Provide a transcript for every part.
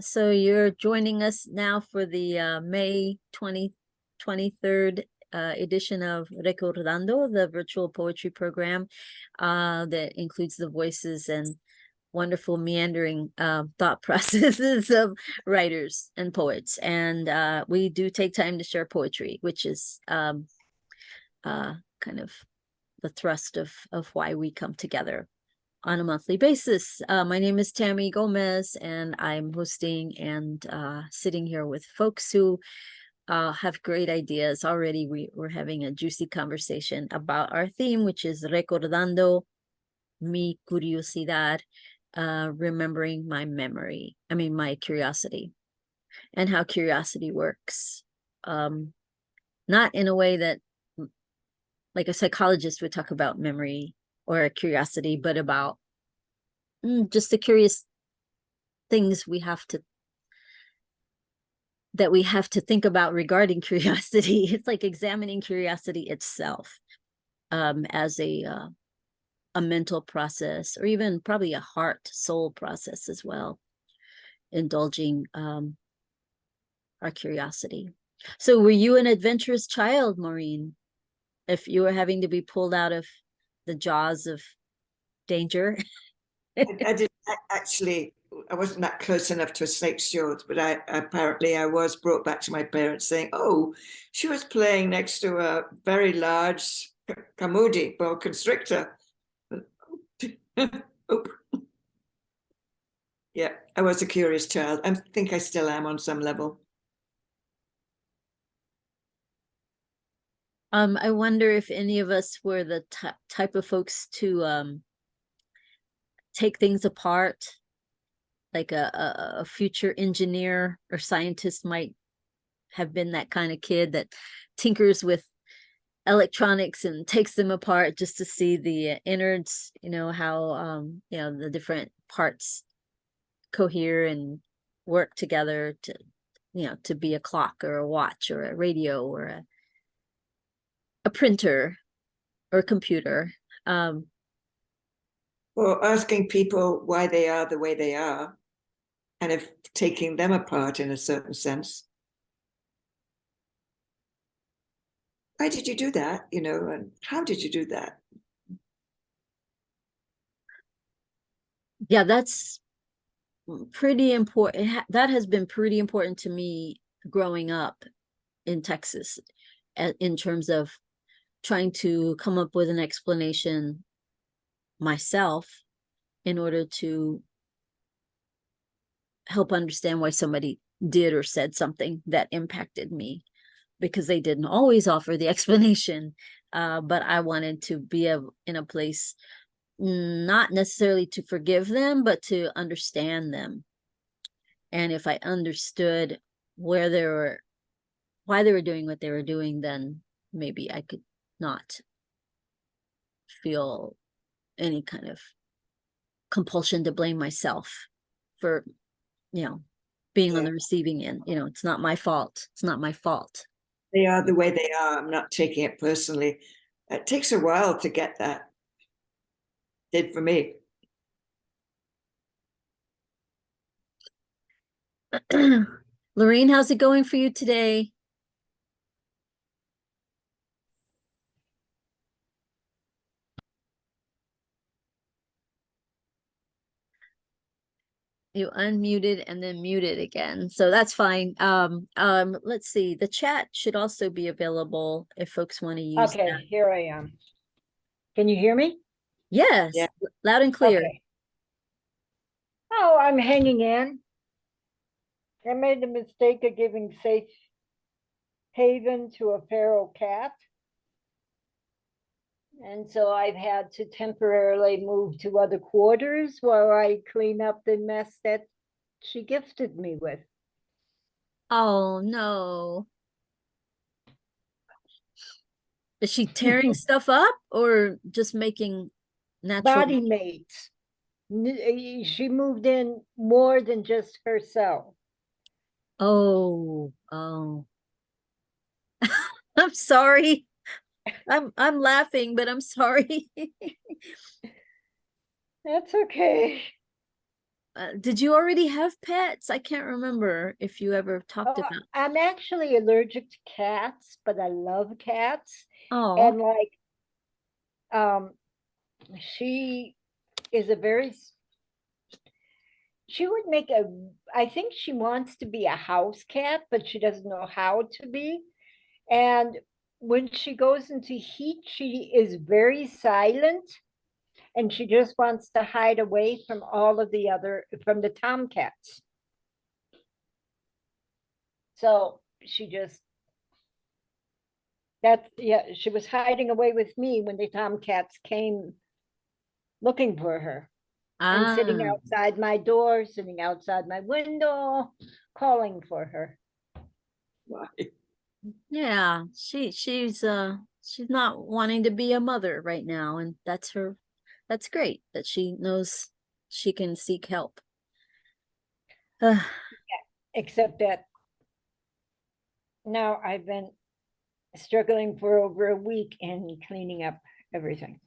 So you're joining us now for the May 23rd edition of Recordando, the virtual poetry program that includes the voices and wonderful meandering thought processes of writers and poets. And we do take time to share poetry, which is kind of the thrust of why we come together on a monthly basis. My name is Tammy Gomez, and I'm hosting and sitting here with folks who have great ideas. Already we're having a juicy conversation about our theme, which is Recordando mi curiosidad, remembering my my curiosity, and how curiosity works. Not in a way that like a psychologist would talk about memory or curiosity, but about just the curious things that we have to think about regarding curiosity. It's like examining curiosity itself as a mental process, or even probably a heart soul process as well, indulging our curiosity. So were you an adventurous child, Maureen, if you were having to be pulled out of the jaws of danger? I didn't actually, I wasn't that close enough to a snake's jaws, but apparently I was brought back to my parents saying, oh, she was playing next to a very large Kamudi, boa constrictor. Oh. Yeah, I was a curious child. I think I still am on some level. I wonder if any of us were the type of folks to take things apart, like a future engineer or scientist might have been that kind of kid that tinkers with electronics and takes them apart just to see the innards, how the different parts cohere and work together to be a clock or a watch or a radio or a printer or a computer. Or asking people why they are the way they are, and if taking them apart in a certain sense. Why did you do that? And how did you do that? Yeah, that's pretty important. That has been pretty important to me growing up in Texas, in terms of trying to come up with an explanation myself in order to help understand why somebody did or said something that impacted me, because they didn't always offer the explanation. But I wanted to be in a place not necessarily to forgive them, but to understand them. And if I understood why they were doing what they were doing, then maybe I could not feel any kind of compulsion to blame myself for, being on the receiving end. It's not my fault. It's not my fault. They are the way they are. I'm not taking it personally. It takes a while to get that. Did for me. Lorraine, how's it going for you today? You unmuted and then muted again, so that's fine. Let's see, the chat should also be available if folks want to use Okay, that. here I am. Can you hear me? Yes, Yeah. loud and clear. Okay. Oh, I'm hanging in. I made the mistake of giving safe haven to a feral cat. And so I've had to temporarily move to other quarters while I clean up the mess that she gifted me with. Oh no. Is she tearing stuff up or just making natural Body mates. She moved in more than just herself. Oh. I'm sorry. I'm laughing, but I'm sorry. That's okay. Did you already have pets? I can't remember if you ever talked Oh, about. I'm actually allergic to cats, but I love cats. Oh, And like, um, she is a she would make I think she wants to be a house cat, but she doesn't know how to be. And when she goes into heat, she is very silent and she just wants to hide away from from the tomcats. So yeah, she was hiding away with me when the tomcats came looking for her and sitting ah, outside my door, sitting outside my window, calling for her. Why? yeah. She's not wanting to be a mother right now, and that's great that she knows she can seek help. Uh, Except that now I've been struggling for over a week in cleaning up everything,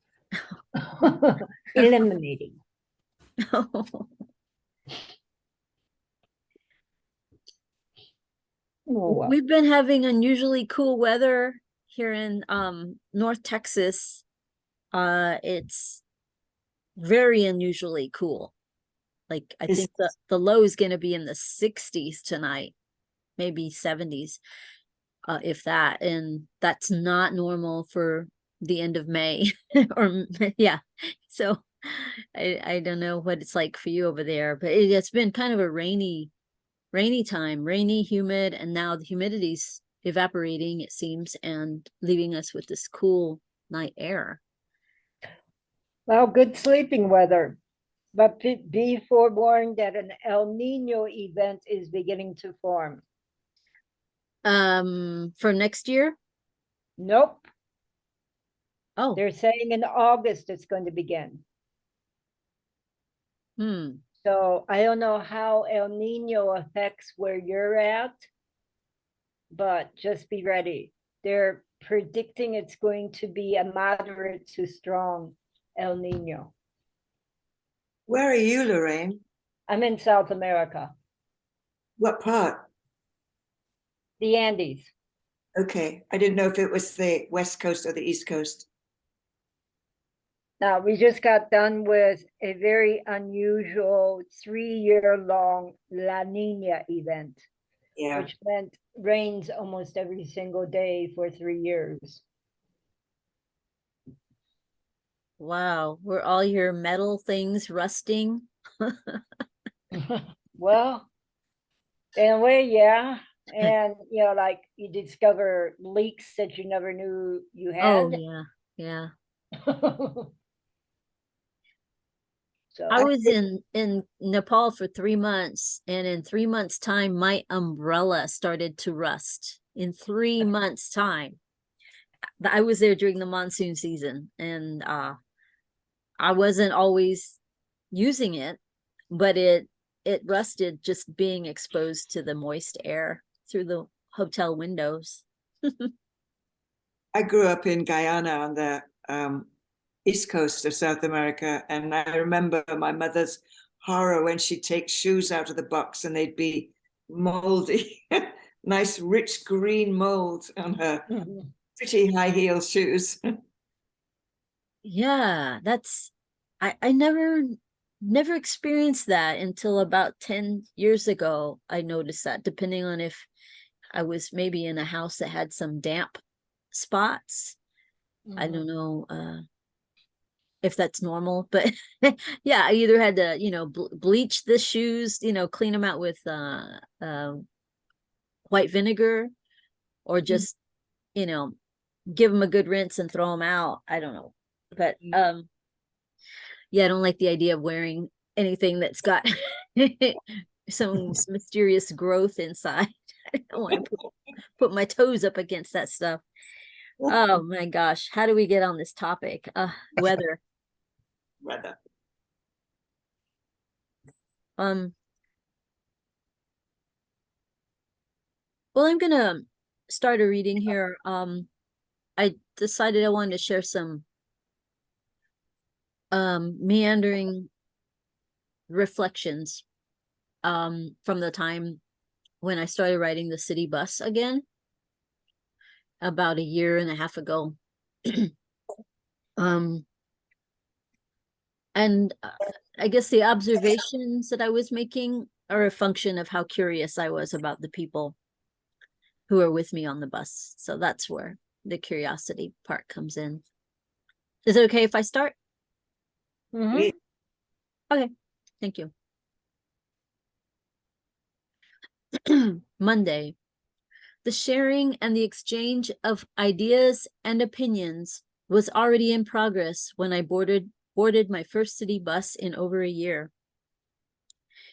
eliminating. Oh, well. We've been having unusually cool weather here in North Texas. It's very unusually cool. Like I Is think the low is going to be in the 60s tonight, maybe 70s, if that. And that's not normal for the end of May, or yeah. So I don't know what it's like for you over there, but it's been kind of a rainy time, rainy, humid, and now the humidity's evaporating, it seems, and leaving us with this cool night air. Well, good sleeping weather, but be forewarned that an El Nino event is beginning to form. For next year? Nope, Oh, they're saying in August it's going to begin. hmm. So I don't know how El Nino affects where you're at, but just be ready. They're predicting it's going to be a moderate to strong El Nino. where are you, Lorraine? I'm in South America, What part? the Andes. Okay, I didn't know if it was the West Coast or the East Coast. Now, we just got done with a very unusual 3-year long La Nina event, Yeah. which meant rains almost every single day for 3 years. Wow. Were all your metal things rusting? Well, in a way, yeah. And, like you discover leaks that you never knew you Oh, had. yeah. Yeah. I So, was in Nepal for 3 months, and in 3 months' time, my umbrella started to rust. In 3 months' time, I was there during the monsoon season, and I wasn't always using it, but it rusted just being exposed to the moist air through the hotel windows. I grew up in Guyana on the east coast of South America, and I remember my mother's horror when she'd take shoes out of the box and they'd be moldy, nice rich green mold on her pretty high heel shoes. Yeah, that's I never experienced that until about 10 years ago. I noticed that, depending on if I was maybe in a house that had some damp spots. I don't know if that's normal, but yeah, I either had to, bleach the shoes, clean them out with white vinegar, or just, you know, give them a good rinse and throw them out. I don't know. But yeah, I don't like the idea of wearing anything that's got some mysterious growth inside. I don't want to put my toes up against that stuff. Oh my gosh, how do we get on this topic? Weather. Rather. Um, well, I'm gonna start a reading here. I decided I wanted to share some meandering reflections from the time when I started riding the city bus again about a year and a half ago. And I guess the observations that I was making are a function of how curious I was about the people who are with me on the bus. So that's where the curiosity part comes in. Is it okay if I start? Mhm. Okay, thank you. Monday. The sharing and the exchange of ideas and opinions was already in progress when I boarded my first city bus in over a year.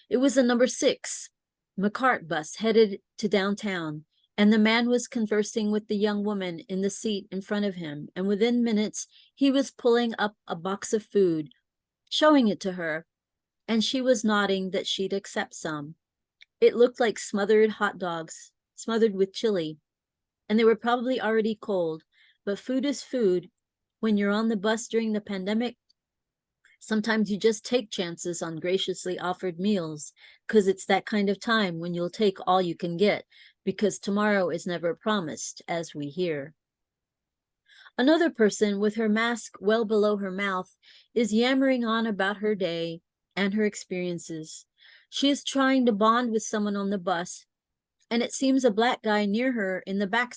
It was the number 6 McCart bus headed to downtown, and the man was conversing with the young woman in the seat in front of him, and within minutes he was pulling up a box of food, showing it to her, and she was nodding that she'd accept some. It looked like smothered hot dogs, smothered with chili, and they were probably already cold, but food is food. When you're on the bus during the pandemic, sometimes you just take chances on graciously offered meals, because it's that kind of time when you'll take all you can get, because tomorrow is never promised, as we hear. Another person with her mask well below her mouth is yammering on about her day and her experiences. She is trying to bond with someone on the bus, and it seems a black guy near her in the back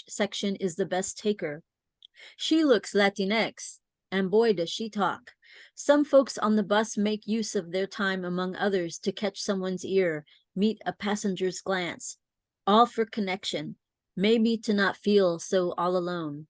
section is the best taker. She looks Latinx, and boy does she talk. Some folks on the bus make use of their time, among others, to catch someone's ear, meet a passenger's glance, all for connection, maybe to not feel so all alone.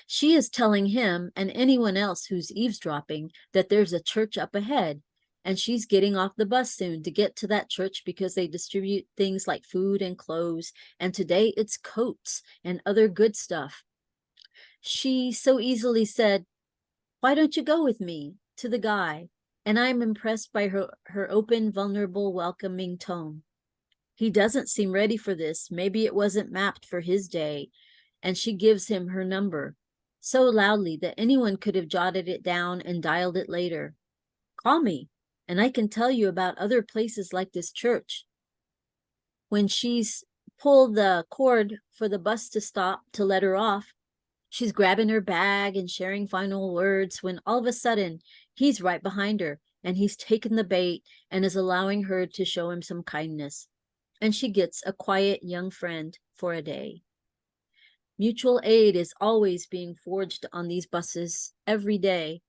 She is telling him and anyone else who's eavesdropping that there's a church up ahead, and she's getting off the bus soon to get to that church because they distribute things like food and clothes, and today it's coats and other good stuff. She so easily said, "Why don't you go with me?" to the guy, and I'm impressed by her open, vulnerable, welcoming tone. He doesn't seem ready for this. Maybe it wasn't mapped for his day, and she gives him her number so loudly that anyone could have jotted it down and dialed it later. "Call me, and I can tell you about other places like this church." When she's pulled the cord for the bus to stop to let her off, she's grabbing her bag and sharing final words when all of a sudden he's right behind her, and he's taken the bait and is allowing her to show him some kindness. And she gets a quiet young friend for a day. Mutual aid is always being forged on these buses every day,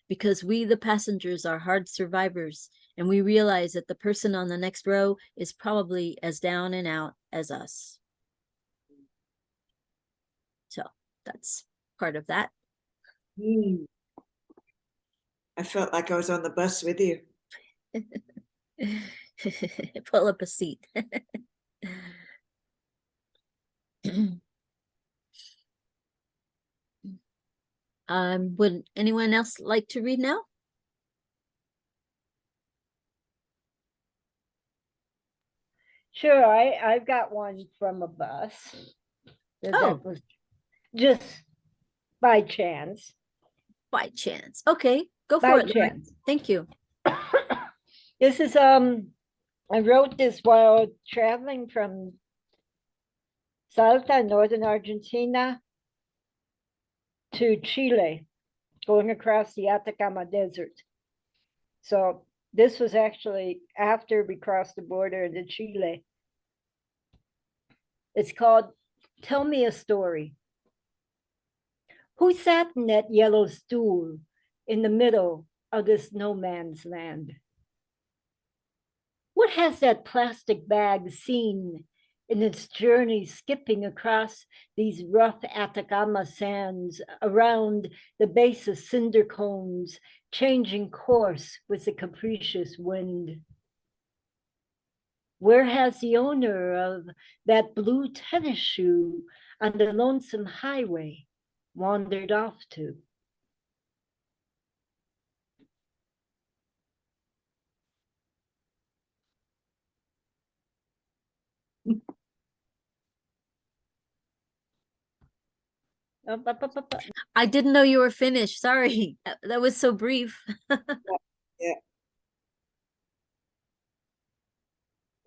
because we, the passengers, are hard survivors, and we realize that the person on the next row is probably as down and out as us. So that's part of that. I felt like I was on the bus with you. Pull up a seat. Would anyone else like to read now? Sure, I've got one from a bus. That Oh. was just by chance. By chance. Okay, go for By it, Lauren. chance. Thank you. This is I wrote this while traveling from Salta, northern Argentina, to Chile, going across the Atacama Desert. So this was actually after we crossed the border into Chile. It's called Tell Me a Story. Who sat in that yellow stool in the middle of this no man's land? What has that plastic bag seen in its journey skipping across these rough Atacama sands around the base of cinder cones, changing course with the capricious wind? Where has the owner of that blue tennis shoe on the lonesome highway wandered off to? I didn't know you were finished. Sorry. That was so brief. Yeah.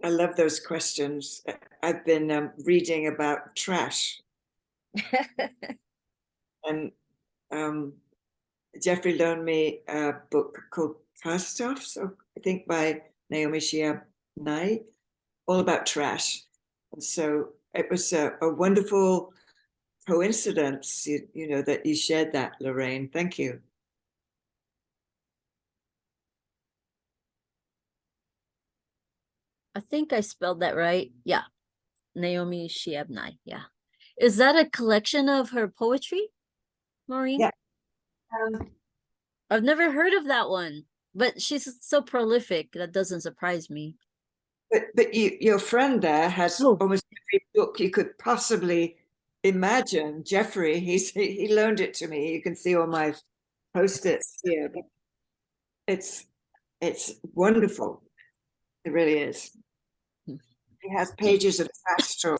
I love those questions. I've been reading about trash, and Jeffrey loaned me a book called Cast Offs, I think by Naomi Shihab Nye, all about trash. And so it was a wonderful coincidence, you know, that you shared that, Lorraine. Thank you. I think I spelled that right. Yeah. Naomi Shihab Nye. Yeah. Is that a collection of her poetry, Maureen? Yeah. I've never heard of that one, but she's so prolific. That doesn't surprise me. But your friend there has Oh. almost every book you could possibly imagine. Jeffrey, he loaned it to me. You can see all my post-its here. It's wonderful. It really is. It has pages of trash talk.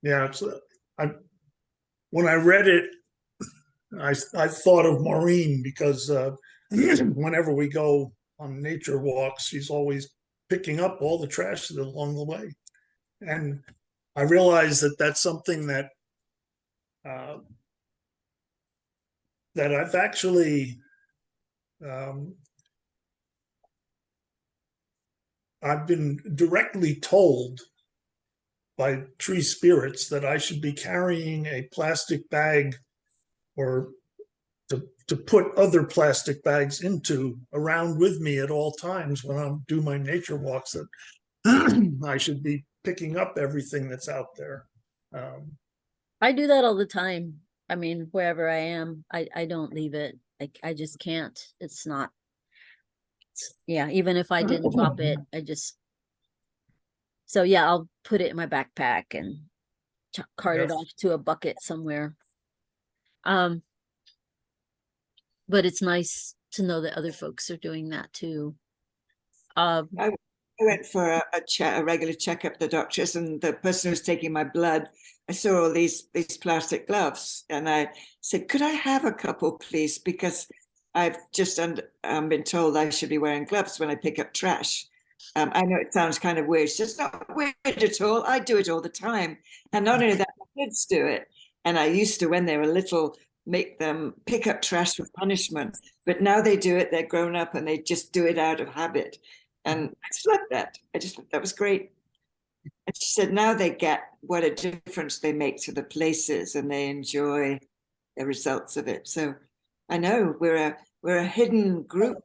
Yeah, when I read it, I thought of Maureen because whenever we go on nature walks, she's always picking up all the trash along the way, and I realized that that's something that that I've actually I've been directly told by tree spirits that I should be carrying a plastic bag or to put other plastic bags into around with me at all times when I do my nature walks, that I should be picking up everything that's out there. I do that all the time. I mean, wherever I am, I don't leave it. I just can't. It's not. Yeah, even if I didn't drop it, I just. So yeah, I'll put it in my backpack and cart it off to a bucket somewhere. But it's nice to know that other folks are doing that too. I went for a regular checkup at the doctor's, and the person who's taking my blood, I saw all these plastic gloves, and I said, "Could I have a couple, please? Because I've just been told I should be wearing gloves when I pick up trash." I know it sounds kind of weird. It's just not weird at all. I do it all the time, and not only that, my kids do it. And I used to, when they were little, make them pick up trash for punishment. But now they do it. They're grown up, and they just do it out of habit. And I just loved that. That was great. And she said, now they get what a difference they make to the places, and they enjoy the results of it. So I know we're a hidden group.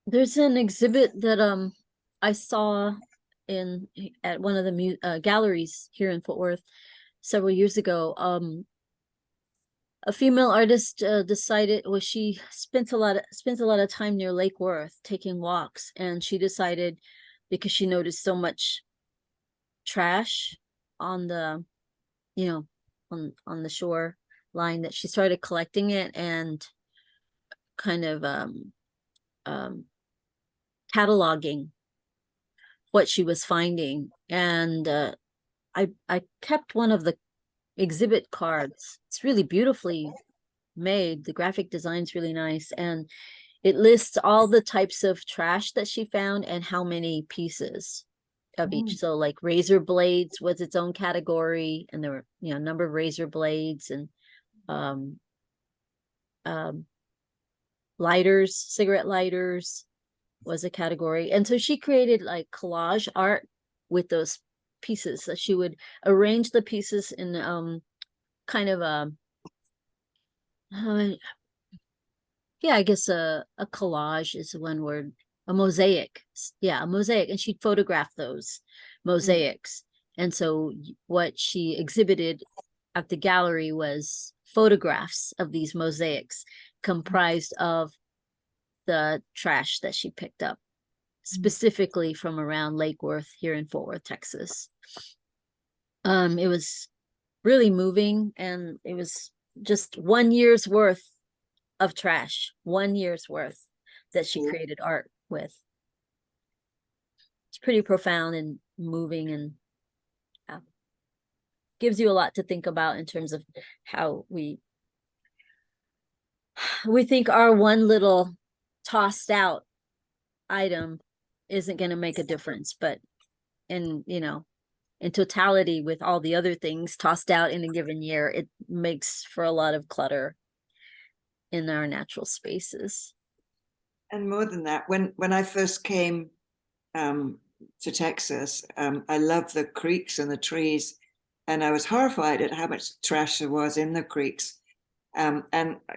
There's an exhibit that I saw at one of the galleries here in Fort Worth several years ago. A female artist decided, well, she spent a lot of time near Lake Worth taking walks, and she decided, because she noticed so much trash on the, you know, on the shore line, that she started collecting it and kind of cataloging what she was finding. And I kept one of the exhibit cards. It's really beautifully made. The graphic design's really nice, and it lists all the types of trash that she found and how many pieces of each. So like razor blades was its own category, and there were, you know, a number of razor blades, and lighters, cigarette lighters was a category. And so she created like collage art with those pieces. So she would arrange the pieces in kind of a yeah, I guess a collage is one word. A mosaic. Yeah, a mosaic. And she'd photograph those mosaics. And so what she exhibited at the gallery was photographs of these mosaics comprised of the trash that she picked up, specifically from around Lake Worth here in Fort Worth, Texas. It was really moving, and it was just 1 year's worth of trash, 1 year's worth that she created art with. It's pretty profound and moving, and gives you a lot to think about in terms of how we we think our one little tossed out item isn't going to make a difference, but in, you know, in totality with all the other things tossed out in a given year, it makes for a lot of clutter in our natural spaces. And more than that, when I first came to Texas, I loved the creeks and the trees, and I was horrified at how much trash there was in the creeks. And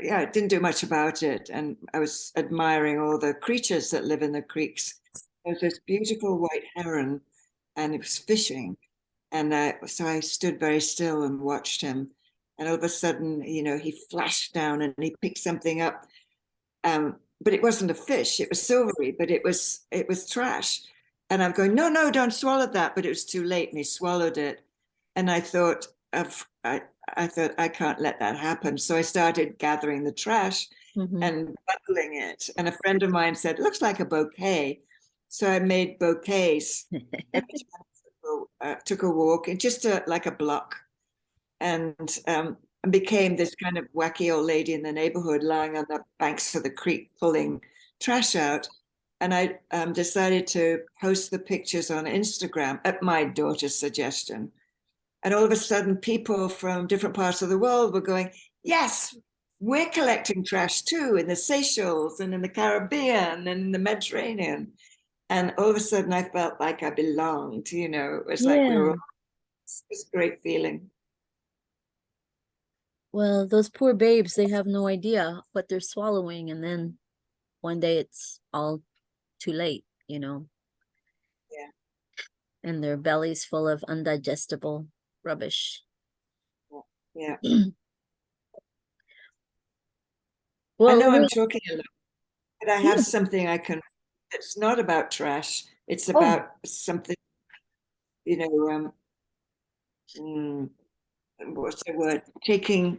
yeah, I didn't do much about it. And I was admiring all the creatures that live in the creeks. There was this beautiful white heron, and it was fishing. And so I stood very still and watched him. And all of a sudden, you know, he flashed down and he picked something up. But it wasn't a fish. It was silvery, but it was trash. And I'm going, no, no, don't swallow that. But it was too late, and he swallowed it. And I thought, I thought I can't let that happen. So I started gathering the trash and bundling it. And a friend of mine said, it looks like a bouquet. So I made bouquets. Took a walk and just like a block, and became this kind of wacky old lady in the neighborhood, lying on the banks of the creek pulling trash out. And I decided to post the pictures on Instagram at my daughter's suggestion. And all of a sudden, people from different parts of the world were going, yes, we're collecting trash too, in the Seychelles and in the Caribbean and in the Mediterranean. And all of a sudden, I felt like I belonged, you know, it was like we were, it was a great feeling. Well, those poor babes, they have no idea what they're swallowing. And then one day it's all too late, you know. Yeah. And their bellies full of undigestible rubbish. Yeah. Well, I know I'm talking a lot, but I have something I can, it's not about trash. It's about something, you know, what's the word? Taking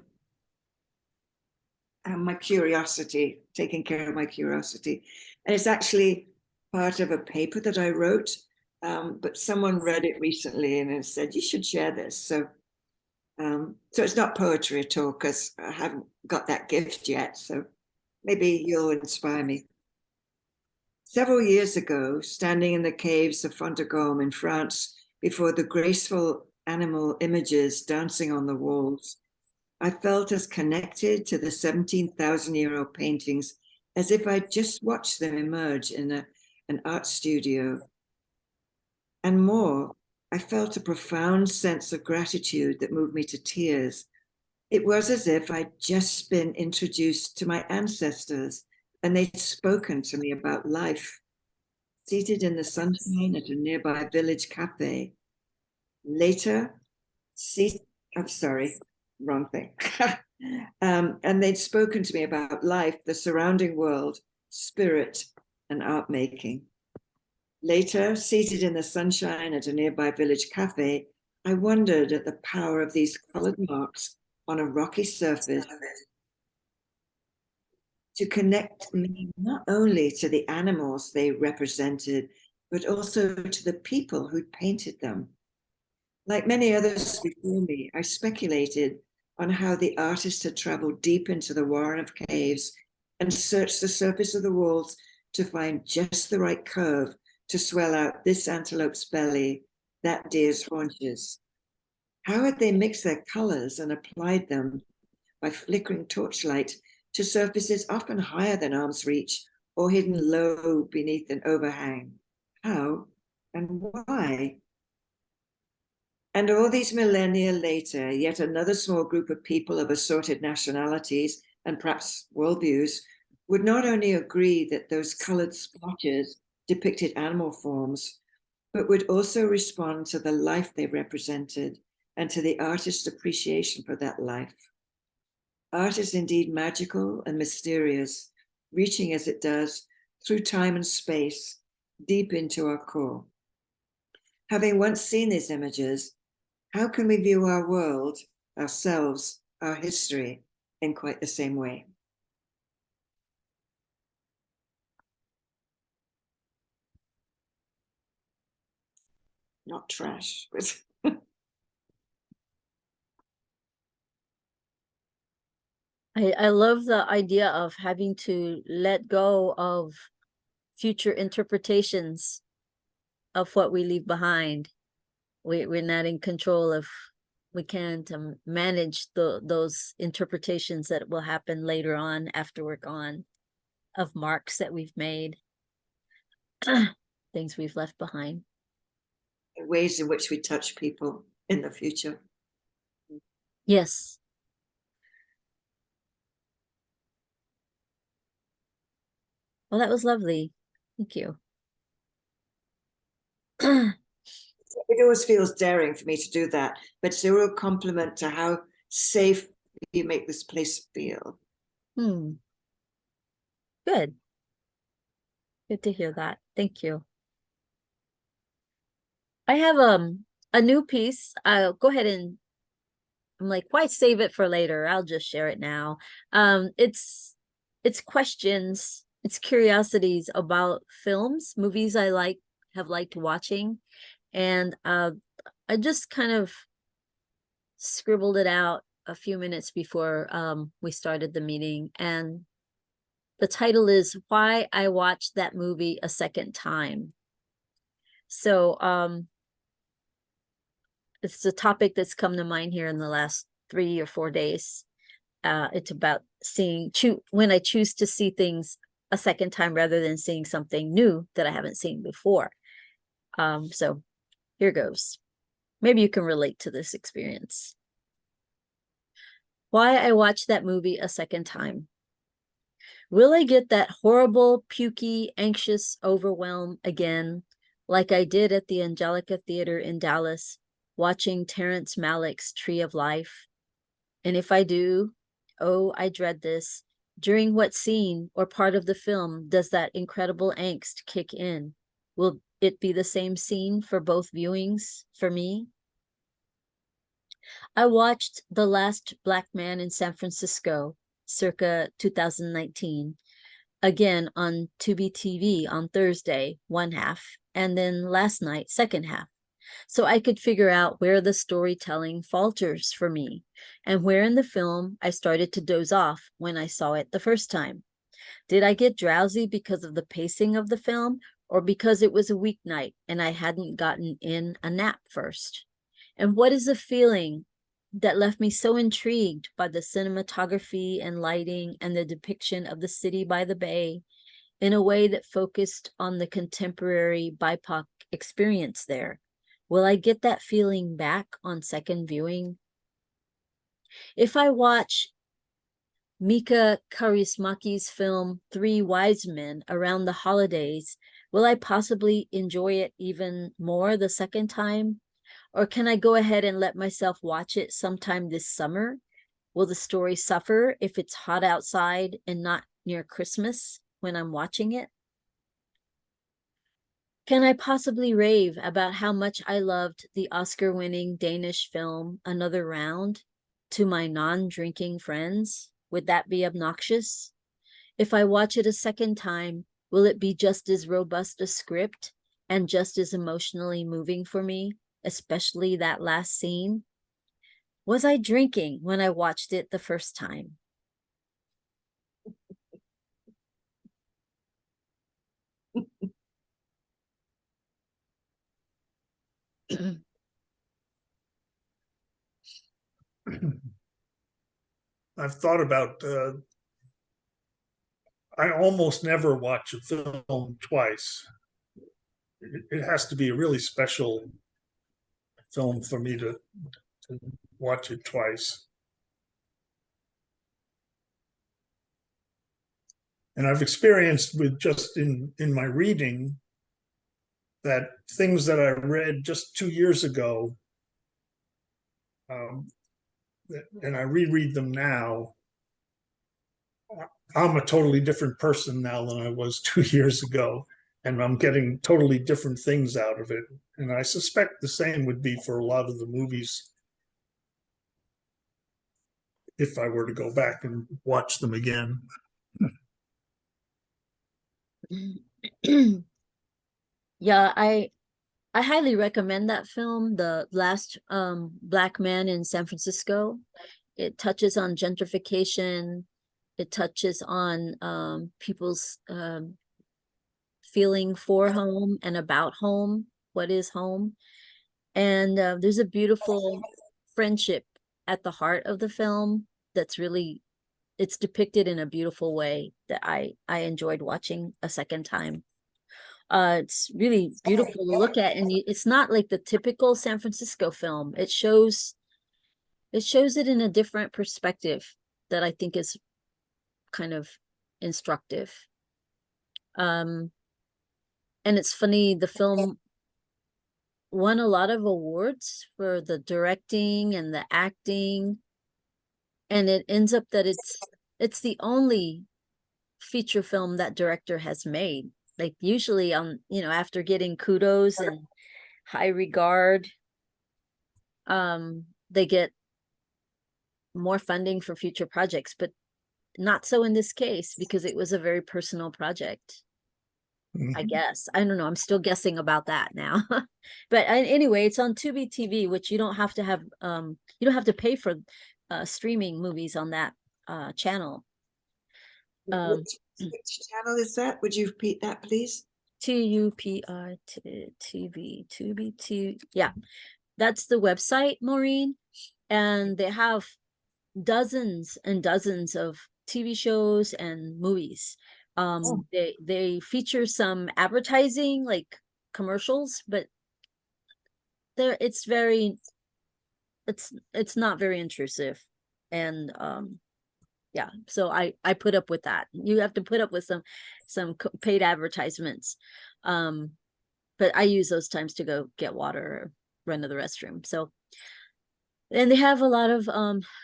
my curiosity, taking care of my curiosity. And it's actually part of a paper that I wrote, but someone read it recently and it said, you should share this. So it's not poetry at all, because I haven't got that gift yet. So maybe you'll inspire me. Several years ago, standing in the caves of Fontegome in France, before the graceful animal images dancing on the walls, I felt as connected to the 17,000-year-old paintings as if I'd just watched them emerge in an art studio. And more, I felt a profound sense of gratitude that moved me to tears. It was as if I'd just been introduced to my ancestors, and they'd spoken to me about life. Seated in the sunshine at a nearby village cafe. Later, I'm sorry, wrong thing. And they'd spoken to me about life, the surrounding world, spirit, and art making. Later, seated in the sunshine at a nearby village cafe, I wondered at the power of these colored marks on a rocky surface to connect me not only to the animals they represented, but also to the people who'd painted them. Like many others before me, I speculated on how the artist had traveled deep into the warren of caves and searched the surface of the walls to find just the right curve to swell out this antelope's belly, that deer's haunches. How had they mixed their colors and applied them by flickering torchlight to surfaces often higher than arm's reach or hidden low beneath an overhang? How and why? And all these millennia later, yet another small group of people of assorted nationalities and perhaps worldviews would not only agree that those colored splotches depicted animal forms, but would also respond to the life they represented and to the artist's appreciation for that life. Art is indeed magical and mysterious, reaching as it does through time and space, deep into our core. Having once seen these images, how can we view our world, ourselves, our history in quite the same way? Not trash, but I love the idea of having to let go of future interpretations of what we leave behind. We're not in control of, we can't manage those interpretations that will happen later on after we're gone, of marks that we've made, things we've left behind. Ways in which we touch people in the future. Yes. Well, that was lovely. Thank you. It always feels daring for me to do that, but it's a real compliment to how safe you make this place feel. Good. Good to hear that. Thank you. I have a new piece. I'll go ahead and, I'm like, why save it for later? I'll just share it now. It's questions, it's curiosities about films, movies I have liked watching. And I just kind of scribbled it out a few minutes before we started the meeting. And the title is Why I Watched That Movie a Second Time. So it's a topic that's come to mind here in the last 3 or 4 days. It's about when I choose to see things a second time rather than seeing something new that I haven't seen before. So here goes. Maybe you can relate to this experience. Why I watched that movie a second time. Will I get that horrible, pukey, anxious overwhelm again, like I did at the Angelica Theater in Dallas, watching Terrence Malick's Tree of Life? And if I do, oh, I dread this. During what scene or part of the film does that incredible angst kick in? Will it be the same scene for both viewings for me? I watched The Last Black Man in San Francisco, circa 2019, again on Tubi TV on Thursday, one half, and then last night, second half, so I could figure out where the storytelling falters for me and where in the film I started to doze off when I saw it the first time. Did I get drowsy because of the pacing of the film, or because it was a weeknight and I hadn't gotten in a nap first? And what is the feeling that left me so intrigued by the cinematography and lighting and the depiction of the city by the bay in a way that focused on the contemporary BIPOC experience there? Will I get that feeling back on second viewing? If I watch Mika Kaurismäki's film Three Wise Men around the holidays, will I possibly enjoy it even more the second time? Or can I go ahead and let myself watch it sometime this summer? Will the story suffer if it's hot outside and not near Christmas when I'm watching it? Can I possibly rave about how much I loved the Oscar-winning Danish film Another Round to my non-drinking friends? Would that be obnoxious? If I watch it a second time, will it be just as robust a script and just as emotionally moving for me, especially that last scene? Was I drinking when I watched it the first time? I've thought about I almost never watch a film twice. It has to be a really special film for me to watch it twice. And I've experienced with just in my reading that things that I read just 2 years ago, and I reread them now, I'm a totally different person now than I was 2 years ago, and I'm getting totally different things out of it. And I suspect the same would be for a lot of the movies if I were to go back and watch them again. Yeah, I highly recommend that film, The Last Black Man in San Francisco. it touches on gentrification. It touches on people's feeling for home and about home. What is home? And there's a beautiful friendship at the heart of the film that's really, it's depicted in a beautiful way that I enjoyed watching a second time. It's really beautiful to look at, and it's not like the typical San Francisco film. It shows it in a different perspective that I think is kind of instructive. And it's funny, the film won a lot of awards for the directing and the acting, and it ends up that it's the only feature film that director has made. Like usually after getting kudos and high regard, they get more funding for future projects, but not so in this case, because it was a very personal project. I guess. I don't know. I'm still guessing about that now. But anyway, it's on Tubi TV, which you don't have to have, you don't have to pay for streaming movies on that channel. Which channel is that? Would you repeat that, please? TUPR TV, Tubi 2. Yeah, that's the website, Maureen. And they have dozens and dozens of TV shows and movies. They feature some advertising, like commercials, but it's not very intrusive. And yeah, so I put up with that. You have to put up with some paid advertisements, but I use those times to go get water or run to the restroom. So, and they have a lot of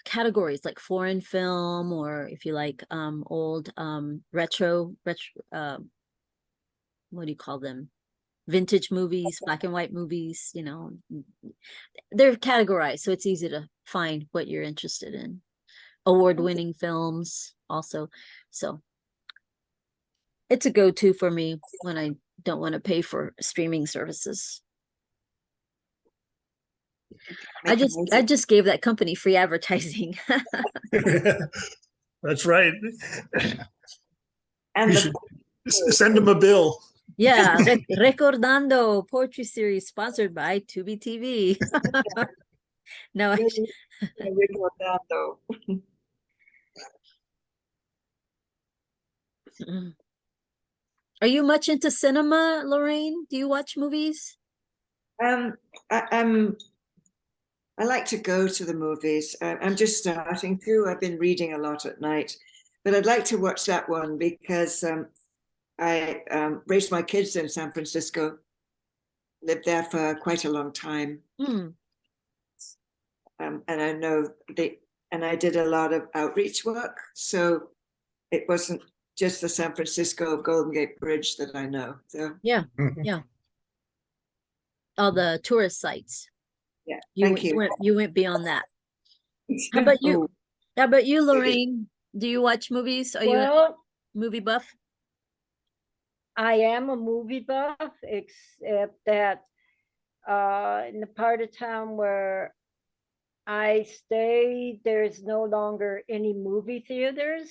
categories like foreign film, or if you like old retro what do you call them, vintage movies, black and white movies. They're categorized, so it's easy to find what you're interested in. Award-winning films also. So it's a go-to for me when I don't want to pay for streaming services. I just gave that company free advertising. That's right. And You should send them a bill. Yeah, Recordando poetry series sponsored by Tubi TV. No, Recordando. Are you much into cinema, Lorraine? Do you watch movies? I like to go to the movies. I'm just starting to. I've been reading a lot at night, but I'd like to watch that one because I raised my kids in San Francisco, lived there for quite a long time. Mm. And I know and I did a lot of outreach work. So it wasn't just the San Francisco Golden Gate Bridge that I know. So yeah, yeah. All the tourist sites. Yeah, Thank you. You went beyond that. How about you? How about you, Lorraine? Do you watch movies? Are you a movie buff? I am a movie buff, except that in the part of town where I stay, there's no longer any movie theaters.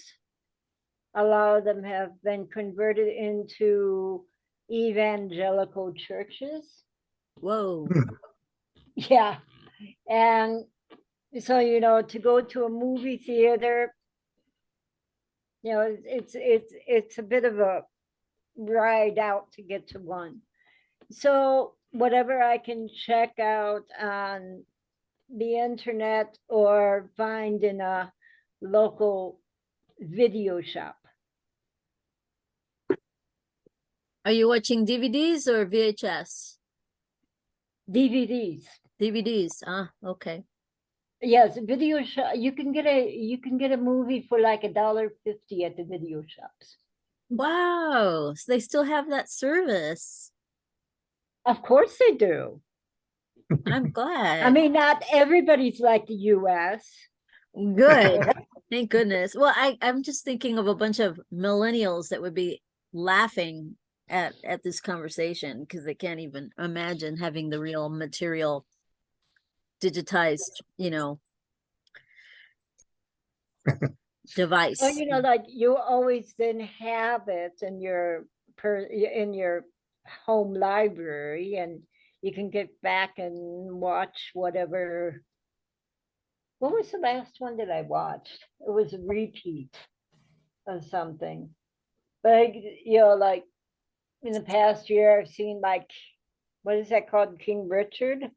A lot of them have been converted into evangelical churches. Whoa. Yeah. And so, to go to a movie theater, it's a bit of a ride out to get to one. So whatever I can check out on the internet or find in a local video shop. Are you watching DVDs or VHS? DVDs. DVDs. Okay. Yes, video shop. You can get a movie for like $1.50 at the video shops. Wow. So they still have that service. Of course they do. I'm glad. I mean, not everybody's like the US. Good. Thank goodness. Well, I'm just thinking of a bunch of millennials that would be laughing at this conversation because they can't even imagine having the real material digitized, device. Well, you know, like you always then have it in your home library, and you can get back and watch whatever. What was the last one that I watched? It was a repeat of something. But you know, like in the past year, I've seen like, what is that called? King Richard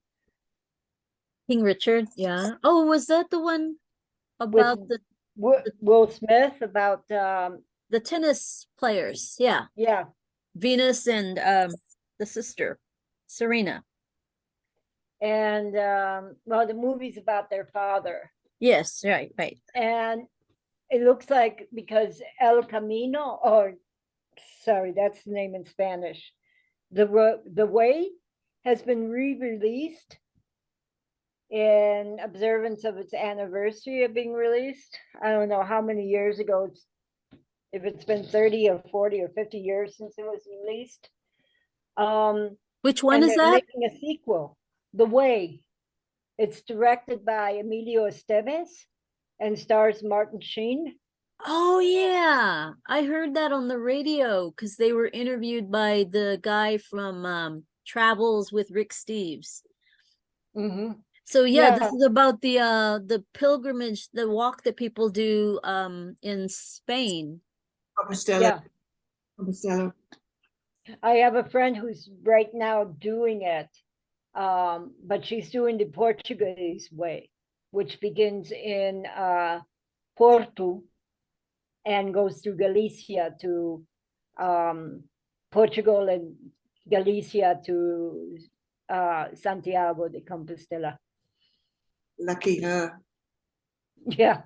King Richard, yeah. Oh, was that the one with about the Will Smith about the tennis players? Yeah, yeah. Venus and the sister, Serena. And well, the movie's about their father. Yes, right, right. And it looks like because El Camino, or sorry, that's the name in Spanish. The Way has been re-released in observance of its anniversary of being released. I don't know how many years ago, if it's been 30 or 40 or 50 years since it was released. Which one and is they're that? making a sequel, The Way. It's directed by Emilio Estevez and stars Martin Sheen. Oh yeah, I heard that on the radio because they were interviewed by the guy from Travels with Rick Steves. Mm-hmm. So yeah, Yeah. this is about the pilgrimage, the walk that people do in Spain. Compostela. Yeah. Compostela. I have a friend who's right now doing it, but she's doing the Portuguese way, which begins in Porto and goes through Galicia to Portugal and Galicia to Santiago de Compostela. Lucky her. Yeah.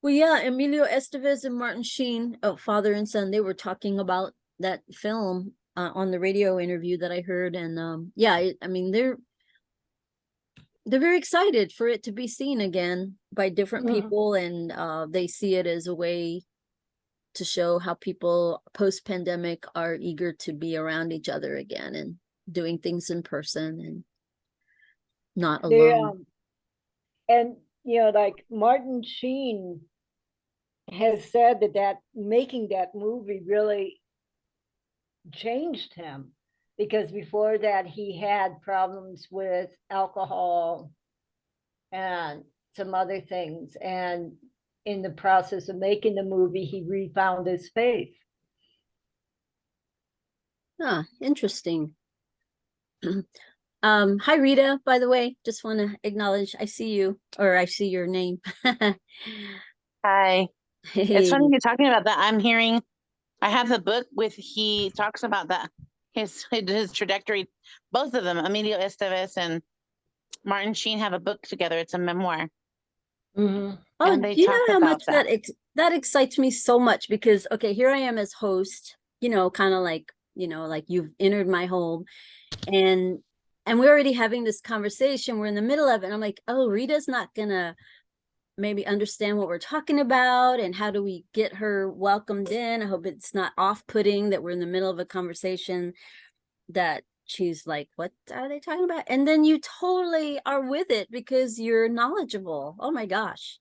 Well, yeah, Emilio Estevez and Martin Sheen, oh, father and son, they were talking about that film on the radio interview that I heard, and yeah, I mean they're very excited for it to be seen again by different people, and they see it as a way to show how people post-pandemic are eager to be around each other again and doing things in person and not alone. And you know, like Martin Sheen has said that making that movie really changed him, because before that he had problems with alcohol and some other things, and in the process of making the movie he refound his faith. Ah, interesting. Hi Rita, by the way, just want to acknowledge I see you, or I see your name. Hi. Hey. It's funny you're talking about that. I'm hearing, I have the book with, he talks about that, his trajectory. Both of them, Emilio Estevez and Martin Sheen, have a book together. It's a memoir. Mm-hmm. Oh, And they do you talk know how about much that. that excites me so much? Because okay, here I am as host, you know, kind of like, you know, like you've entered my home, and we're already having this conversation. We're in the middle of it, and I'm like, oh, Rita's not gonna maybe understand what we're talking about, and how do we get her welcomed in? I hope it's not off-putting that we're in the middle of a conversation that she's like, what are they talking about? And then you totally are with it because you're knowledgeable. Oh my gosh.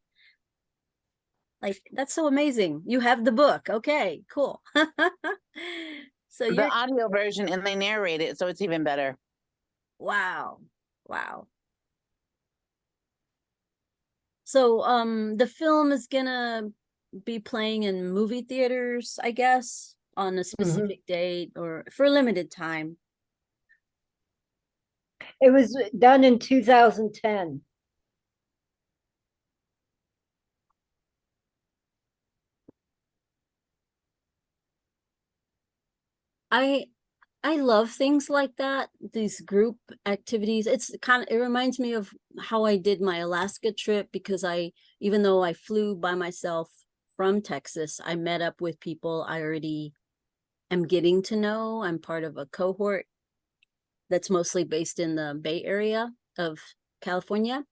Like, that's so amazing. You have the book. Okay, cool. So The you're, audio version, and they narrate it, so it's even better. wow. Wow. So the film is gonna be playing in movie theaters, I guess, on a specific date or for a limited time. It was done in 2010. I love things like that, these group activities. It reminds me of how I did my Alaska trip, because even though I flew by myself from Texas, I met up with people I already am getting to know. I'm part of a cohort that's mostly based in the Bay Area of California.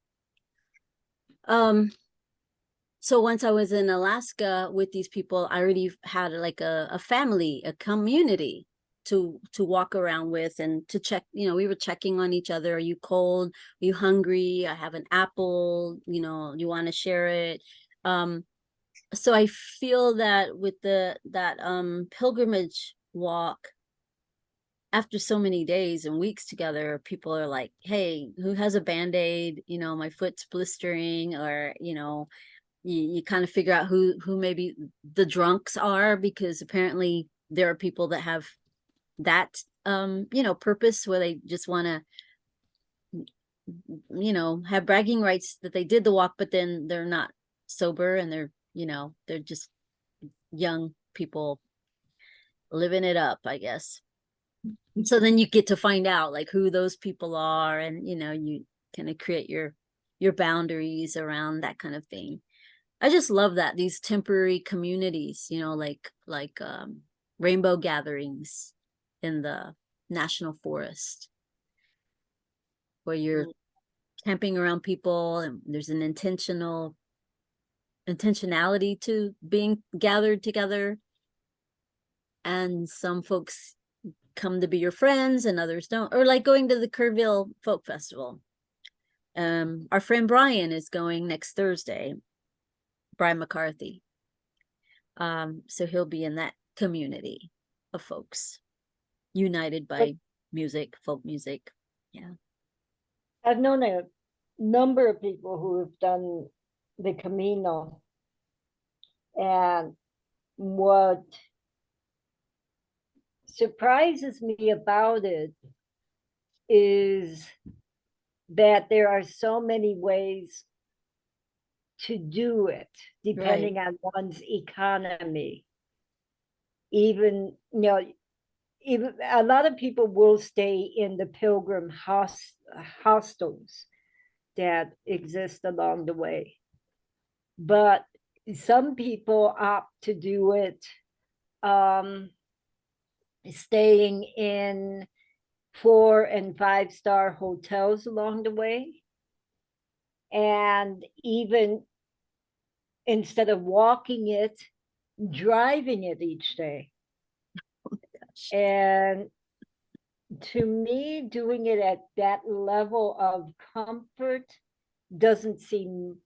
So once I was in Alaska with these people, I already had like a family, a community to walk around with and to check, you know, we were checking on each other. Are you cold? Are you hungry? I have an apple, you know, you want to share it? So I feel that with that pilgrimage walk, after so many days and weeks together, people are like, hey, who has a Band-Aid? You know, my foot's blistering, or, you know, you kind of figure out who maybe the drunks are, because apparently there are people that have that, you know, purpose where they just want to, you know, have bragging rights that they did the walk, but then they're not sober, and they're, you know, they're just young people living it up, I guess. So then you get to find out like who those people are, and, you know, you kind of create your boundaries around that kind of thing. I just love that, these temporary communities, you know, like rainbow gatherings in the national forest, where you're camping around people and there's an intentionality to being gathered together. And some folks come to be your friends and others don't, or like going to the Kerrville Folk Festival. Our friend Brian is going next Thursday, Brian McCarthy. So he'll be in that community of folks united by music, folk music. Yeah. I've known a number of people who have done the Camino, and what surprises me about it is that there are so many ways to do it, depending on one's economy. Even, you know, even a lot of people will stay in the pilgrim hostels that exist along the way, but some people opt to do it staying in 4- and 5-star hotels along the way, and even instead of walking it, driving it each day. Oh my gosh. And to me, doing it at that level of comfort doesn't seem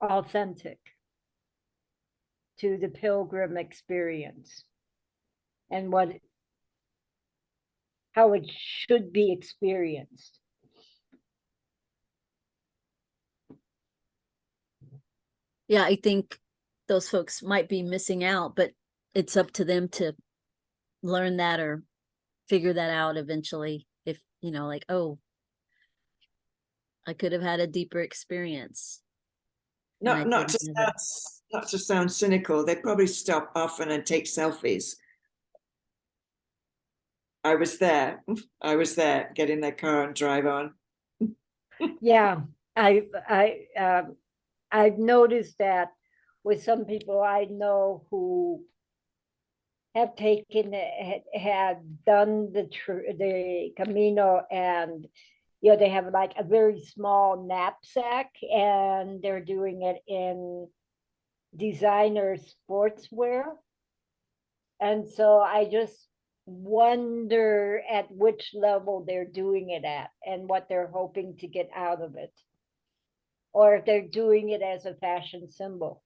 authentic to the pilgrim experience and how it should be experienced. Yeah, I think those folks might be missing out, but it's up to them to learn that or figure that out eventually. If, you know, like, oh, I could have had a deeper experience. Not to sound cynical, they probably stop often and take selfies. I was there, get in their car and drive on. Yeah, I've noticed that with some people I know who have had done the Camino, and you know, they have like a very small knapsack, and they're doing it in designer sportswear. And so I just wonder at which level they're doing it at and what they're hoping to get out of it, or if they're doing it as a fashion symbol.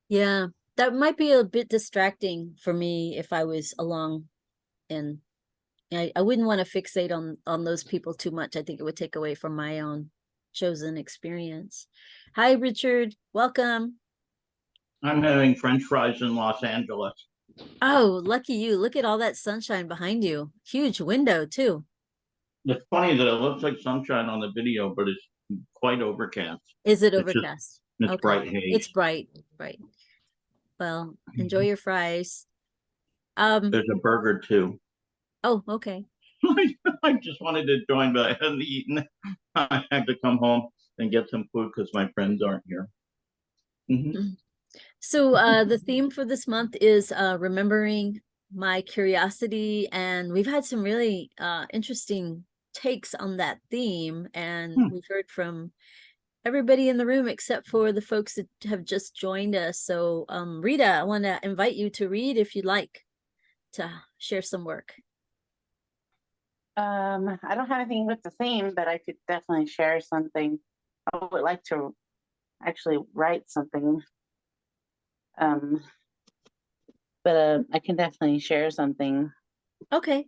Yeah, that might be a bit distracting for me if I was along, and I wouldn't want to fixate on those people too much. I think it would take away from my own chosen experience. Hi, Richard. Welcome. I'm having French fries in Los Angeles. Oh, lucky you. Look at all that sunshine behind you. Huge window, too. It's funny that it looks like sunshine on the video, but it's quite overcast. Is it It's just- overcast? It's Okay. bright haze. It's bright. Well, enjoy your fries. There's a burger too. Oh, okay. I just wanted to join, but I hadn't eaten. I had to come home and get some food because my friends aren't here. Mhm. So the theme for this month is remembering my curiosity, and we've had some really interesting takes on that theme, and we've heard from everybody in the room except for the folks that have just joined us. So Rita, I want to invite you to read if you'd like to share some work. I don't have anything with the theme, but I could definitely share something. I would like to actually write something. But I can definitely share something. Okay.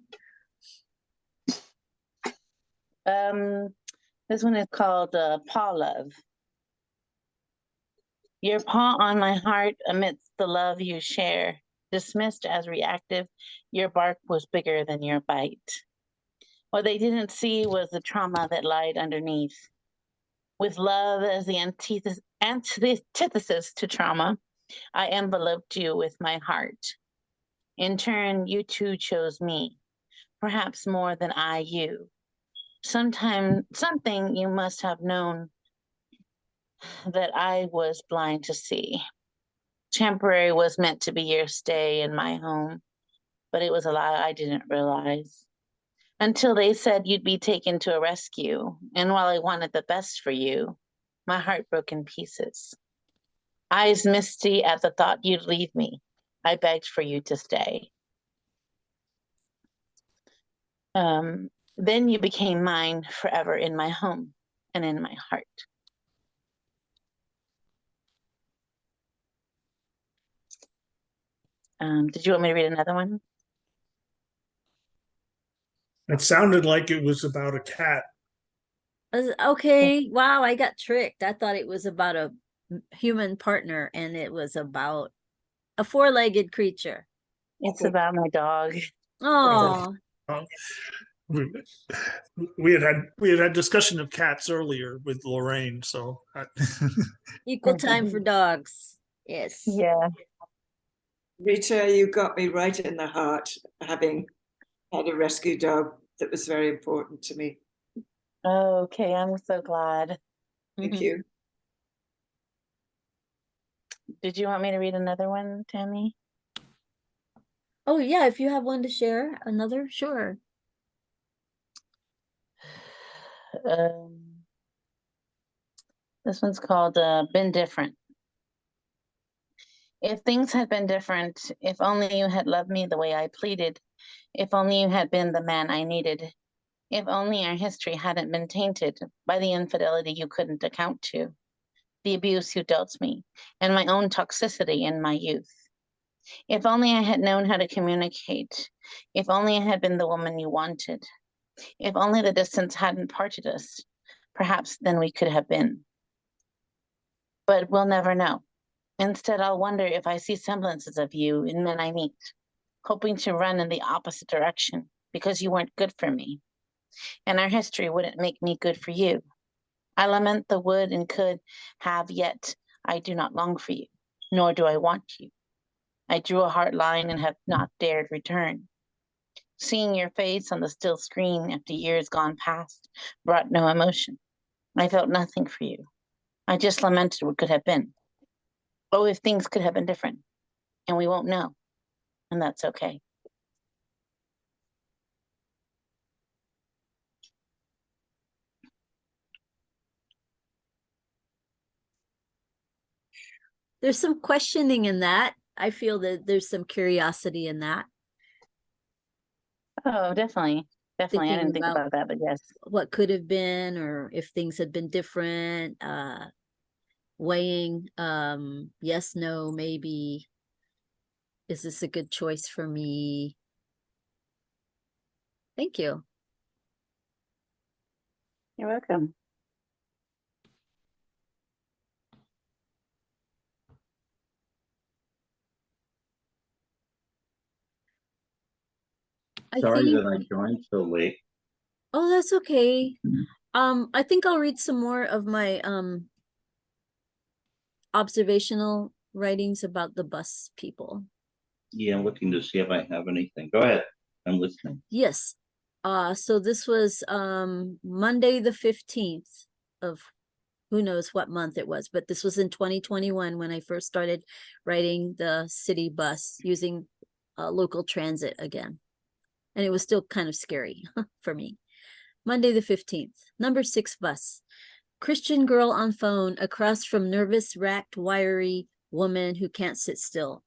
This one is called Paw Love. Your paw on my heart amidst the love you share. Dismissed as reactive, your bark was bigger than your bite. What they didn't see was the trauma that lied underneath. With love as the antithesis to trauma, I enveloped you with my heart. In turn, you too chose me, perhaps more than I you. Something you must have known that I was blind to see. Temporary was meant to be your stay in my home, but it was a lie I didn't realize. Until they said you'd be taken to a rescue, and while I wanted the best for you, my heart broke in pieces. Eyes misty at the thought you'd leave me, I begged for you to stay. Then you became mine forever in my home and in my heart. Did you want me to read another one? It sounded like it was about a cat. Okay. Wow, I got tricked. I thought it was about a human partner, and it was about a four-legged creature. It's about my dog. Oh, We had discussion of cats earlier with Lorraine, so equal time for dogs. Yes. Yeah. Rita, you got me right in the heart, having had a rescue dog that was very important to me. Okay, I'm so glad. Thank Mhm. you. Did you want me to read another one, Tammy? Oh yeah, if you have one to share, another, sure. This one's called Been Different. If things had been different, if only you had loved me the way I pleaded, if only you had been the man I needed, if only our history hadn't been tainted by the infidelity you couldn't account to, the abuse you dealt me, and my own toxicity in my youth. If only I had known how to communicate, if only I had been the woman you wanted, if only the distance hadn't parted us, perhaps then we could have been. But we'll never know. Instead, I'll wonder if I see semblances of you in men I meet, hoping to run in the opposite direction because you weren't good for me, and our history wouldn't make me good for you. I lament the would and could have, yet I do not long for you, nor do I want you. I drew a hard line and have not dared return. Seeing your face on the still screen after years gone past brought no emotion. I felt nothing for you. I just lamented what could have been. Oh, if things could have been different, and we won't know, and that's okay. There's some questioning in that. I feel that there's some curiosity in that. Oh, definitely. Definitely. I Thinking didn't think about about that, but yes. what could have been, or if things had been different, weighing, yes, no, maybe. Is this a good choice for me? Thank you. You're welcome. Sorry think, that I joined so late. oh, that's okay. I think I'll read some more of my observational writings about the bus people. Yeah, I'm looking to see if I have anything. Go ahead. I'm listening. Yes. So this was Monday the 15th of who knows what month it was, but this was in 2021 when I first started writing the city bus using local transit again. And it was still kind of scary for me. Monday the 15th, number 6 bus. Christian girl on phone across from nervous, racked, wiry woman who can't sit still.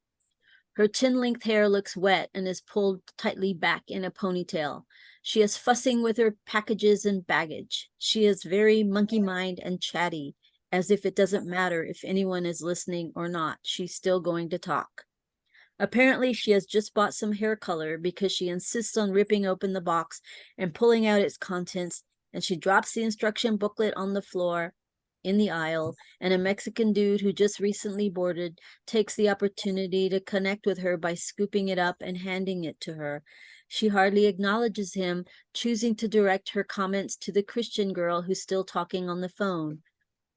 Her chin-length hair looks wet and is pulled tightly back in a ponytail. She is fussing with her packages and baggage. She is very monkey mind and chatty, as if it doesn't matter if anyone is listening or not. She's still going to talk. Apparently, she has just bought some hair color because she insists on ripping open the box and pulling out its contents, and she drops the instruction booklet on the floor in the aisle, and a Mexican dude who just recently boarded takes the opportunity to connect with her by scooping it up and handing it to her. She hardly acknowledges him, choosing to direct her comments to the Christian girl who's still talking on the phone,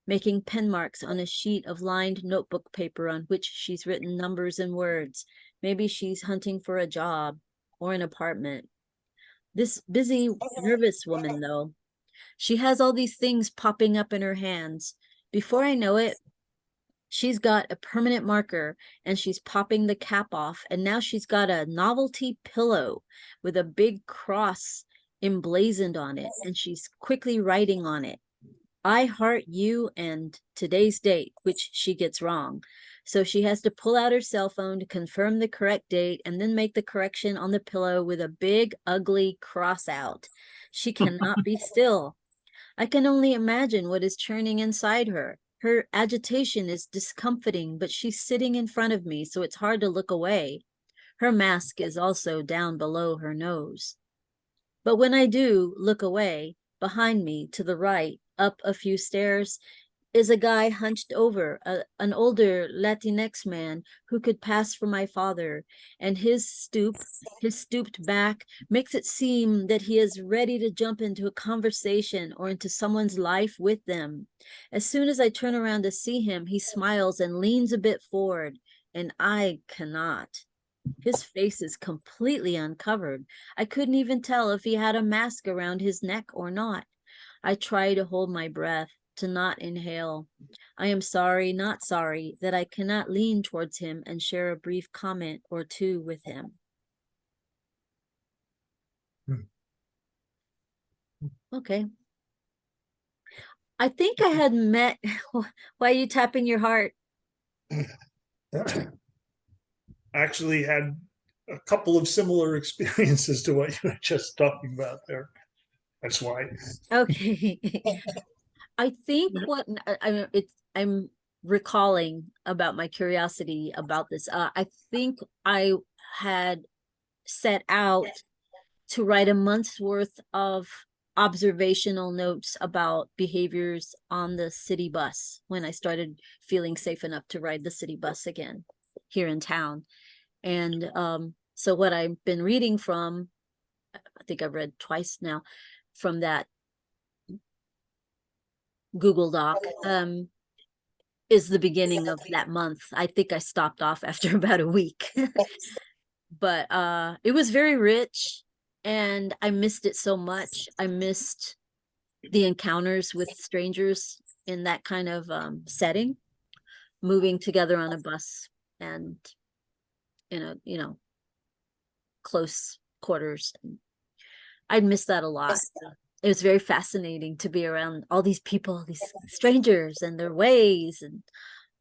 making pen marks on a sheet of lined notebook paper on which she's written numbers and words. Maybe she's hunting for a job or an apartment. This busy, nervous woman, though, she has all these things popping up in her hands. Before I know it, she's got a permanent marker and she's popping the cap off. And now she's got a novelty pillow with a big cross emblazoned on it. And she's quickly writing on it, I heart you and today's date, which she gets wrong. So she has to pull out her cell phone to confirm the correct date and then make the correction on the pillow with a big, ugly cross out. She cannot be still. I can only imagine what is churning inside her. Her agitation is discomfiting, but she's sitting in front of me, so it's hard to look away. Her mask is also down below her nose. But when I do look away, behind me, to the right, up a few stairs, is a guy hunched over, an older Latinx man who could pass for my father, and his stooped back makes it seem that he is ready to jump into a conversation or into someone's life with them. As soon as I turn around to see him, he smiles and leans a bit forward, and I cannot. His face is completely uncovered. I couldn't even tell if he had a mask around his neck or not. I try to hold my breath, to not inhale. I am sorry, not sorry, that I cannot lean towards him and share a brief comment or two with him. Okay. I think I had met. Why are you tapping your heart? Actually had a couple of similar experiences to what you were just talking about there. That's why. Okay. I think what I'm recalling about my curiosity about this. I think I had set out to write a month's worth of observational notes about behaviors on the city bus when I started feeling safe enough to ride the city bus again here in town. And so what I've been reading from, I think I've read twice now, from that Google Doc, is the beginning of that month. I think I stopped off after about a week. But it was very rich and I missed it so much. I missed the encounters with strangers in that kind of setting, moving together on a bus and in a, close quarters. I'd miss that a lot. It was very fascinating to be around all these people, these strangers and their ways.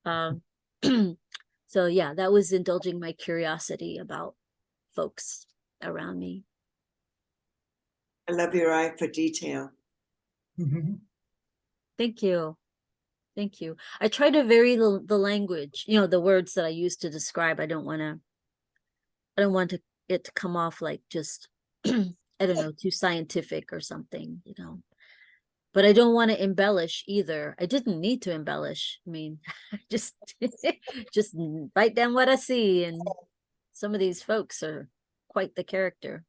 And so, yeah, that was indulging my curiosity about folks around me. I love your eye for detail. Thank you. Thank you. I try to vary the language, the words that I use to describe. I don't want it to come off like just, I don't know, too scientific or something, but I don't want to embellish either. I didn't need to embellish. I mean, just write down what I see. And some of these folks are quite the character.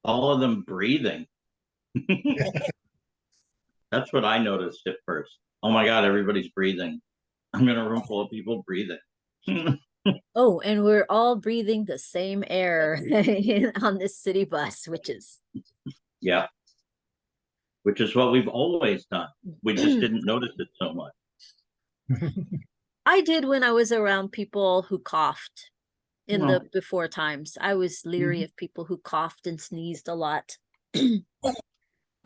All of them breathing. That's what I noticed at first. Oh my God, everybody's breathing. I'm in a room full of people breathing. Oh, and we're all breathing the same air on this city bus, which is. Yeah. Which is what we've always done. We just didn't notice it so much. I did when I was around people who coughed in the before times. I was leery of people who coughed and sneezed a lot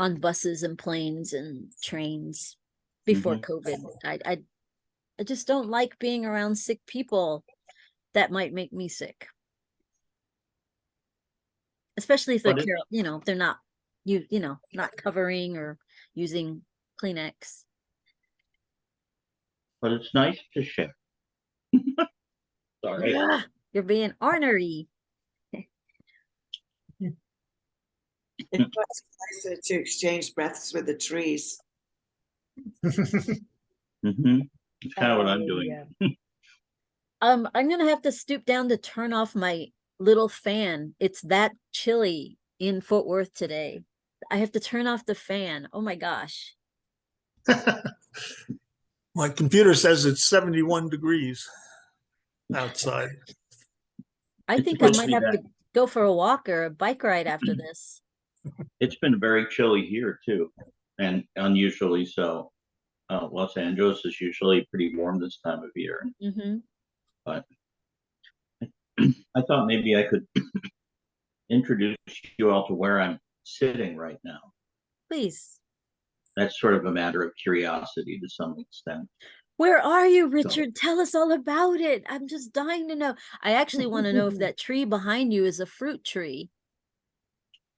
on buses and planes and trains before COVID. I just don't like being around sick people that might make me sick. especially if they're But if they're not not covering or using Kleenex. but it's nice to share. Sorry. Yeah, you're being ornery. It's much nicer to exchange breaths with the trees. Mm-hmm. It's kind of what I'm doing. Yeah. I'm gonna have to stoop down to turn off my little fan. It's that chilly in Fort Worth today. I have to turn off the fan. Oh my gosh. My computer says it's 71 degrees outside. I It's think I supposed to might be have that. to go for a walk or a bike ride after this. It's been very chilly here too, and unusually so. Los Angeles is usually pretty warm this time of year, Hmm. but I thought maybe I could introduce you all to where I'm sitting right now. Please. That's sort of a matter of curiosity to some extent. Where are you, So Richard? Tell us all about it. I'm just dying to know. I actually want to know if that tree behind you is a fruit tree.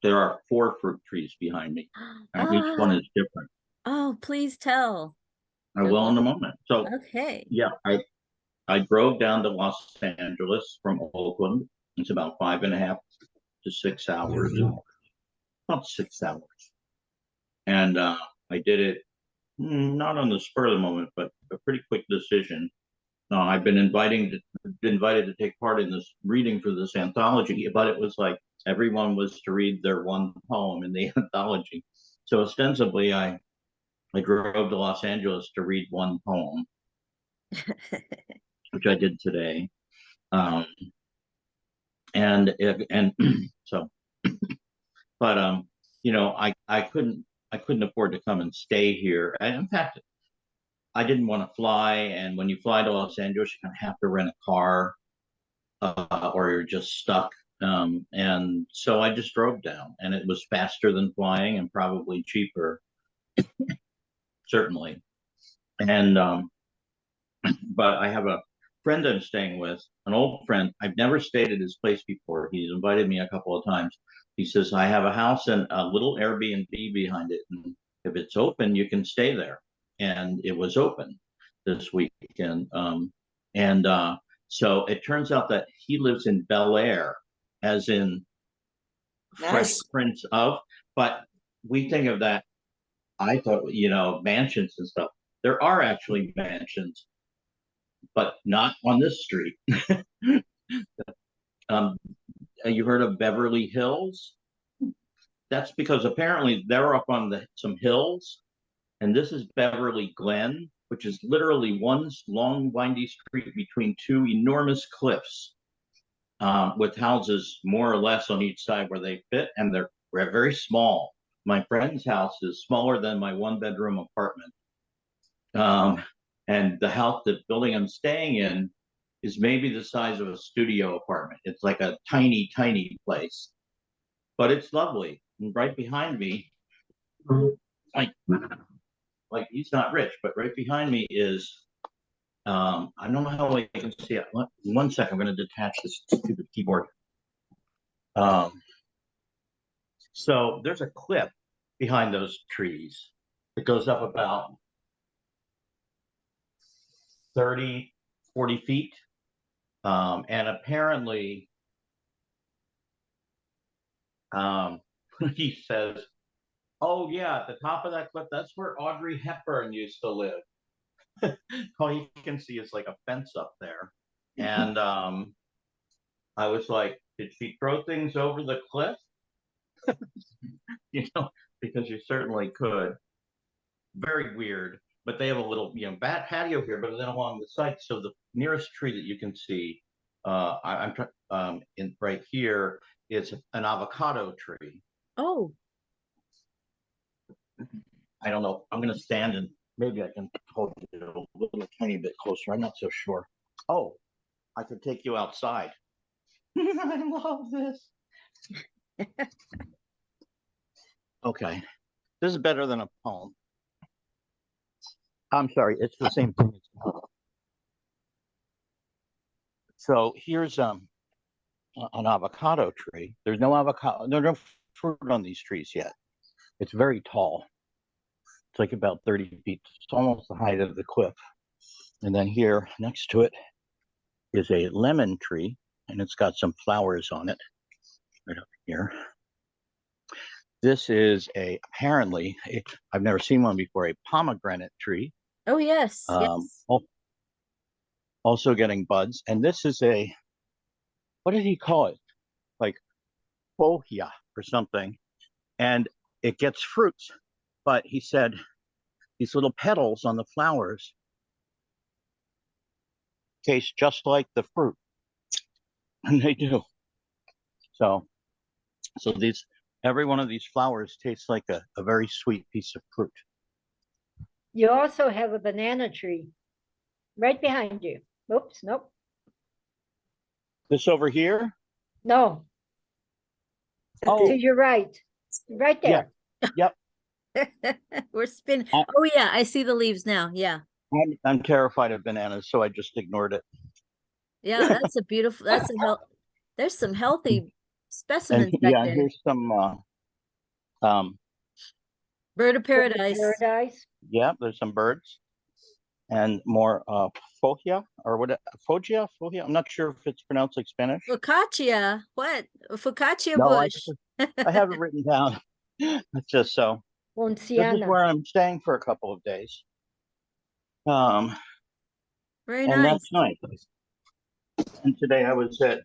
there are 4 fruit trees behind me, and each one Ah, is different. oh, please tell. I will in a moment. So Okay. yeah, I drove down to Los Angeles from Oakland. It's about 5.5 to 6 hours, about 6 hours. And I did it not on the spur of the moment, but a pretty quick decision. I've been invited to take part in this reading for this anthology, but it was like everyone was to read their one poem in the anthology. So ostensibly, I drove to Los Angeles to read one poem, which I did today. Um, and so, but I couldn't afford to come and stay here. And in fact, I didn't want to fly. And when you fly to Los Angeles, you kind of have to rent a car, or you're just stuck. And so I just drove down, and it was faster than flying and probably cheaper, certainly. And but I have a friend I'm staying with, an old friend. I've never stayed at his place before. He's invited me a couple of times. He says, I have a house and a little Airbnb behind it. And if it's open, you can stay there. And it was open this weekend. And so it turns out that he lives in Bel Air, as in Fresh Nice. Prince of, but we think of that. I thought, mansions and stuff. There are actually mansions, but not on this street. um, you heard of Beverly Hills? That's because apparently they're up on some hills, and this is Beverly Glen, which is literally one long, windy street between 2 enormous cliffs, with houses more or less on each side where they fit, and they're very small. My friend's house is smaller than my 1-bedroom apartment. And the building I'm staying in is maybe the size of a studio apartment. It's like a tiny, tiny place, but it's lovely. And right behind me, like he's not rich, but right behind me is, I don't know how well you can see it. One second, I'm going to detach this stupid keyboard. So there's a cliff behind those trees. It goes up about 30, 40 feet. And apparently, he says, oh yeah, at the top of that cliff, that's where Audrey Hepburn used to live. All you can see is like a fence up there. And I was like, did she throw things over the cliff? Because you certainly could. Very weird. But they have a little, bat patio here, but then along the side. So the nearest tree that you can see, I'm in right here, is an avocado tree. Oh, I don't know. I'm going to stand and maybe I can hold it a little tiny bit closer. I'm not so sure. Oh, I could take you outside. I love this. Okay. This is better than a poem. I'm sorry. It's the same thing. So here's an avocado tree. There's no avocado, there's no fruit on these trees yet. It's very tall. It's like about 30 feet. It's almost the height of the cliff. And then here next to it is a lemon tree, and it's got some flowers on it right up here. This is apparently, I've never seen one before, a pomegranate tree. Oh, yes. Yes. Also getting buds. And this is what did he call it? Like bohia or something. And it gets fruits. But he said these little petals on the flowers taste just like the fruit. And they do. So every one of these flowers tastes like a very sweet piece of fruit. You also have a banana tree right behind you. Oops, nope. This over here? No, Oh, to your right. Right there. yep. We're spinning. I- Oh, yeah. I see the leaves now. Yeah. I'm terrified of bananas, so I just ignored it. Yeah. That's a beautiful, there's some healthy And specimens back there. here's some Bird of paradise. Paradise. yeah, there's some birds and more fogia or what fogia? I'm not sure if it's pronounced like Spanish. Focaccia. What? Focaccia No, bush. I have it written down. It's just so this is Ponciana. where I'm staying for a couple of days. Very And nice. that's nice. And today I was at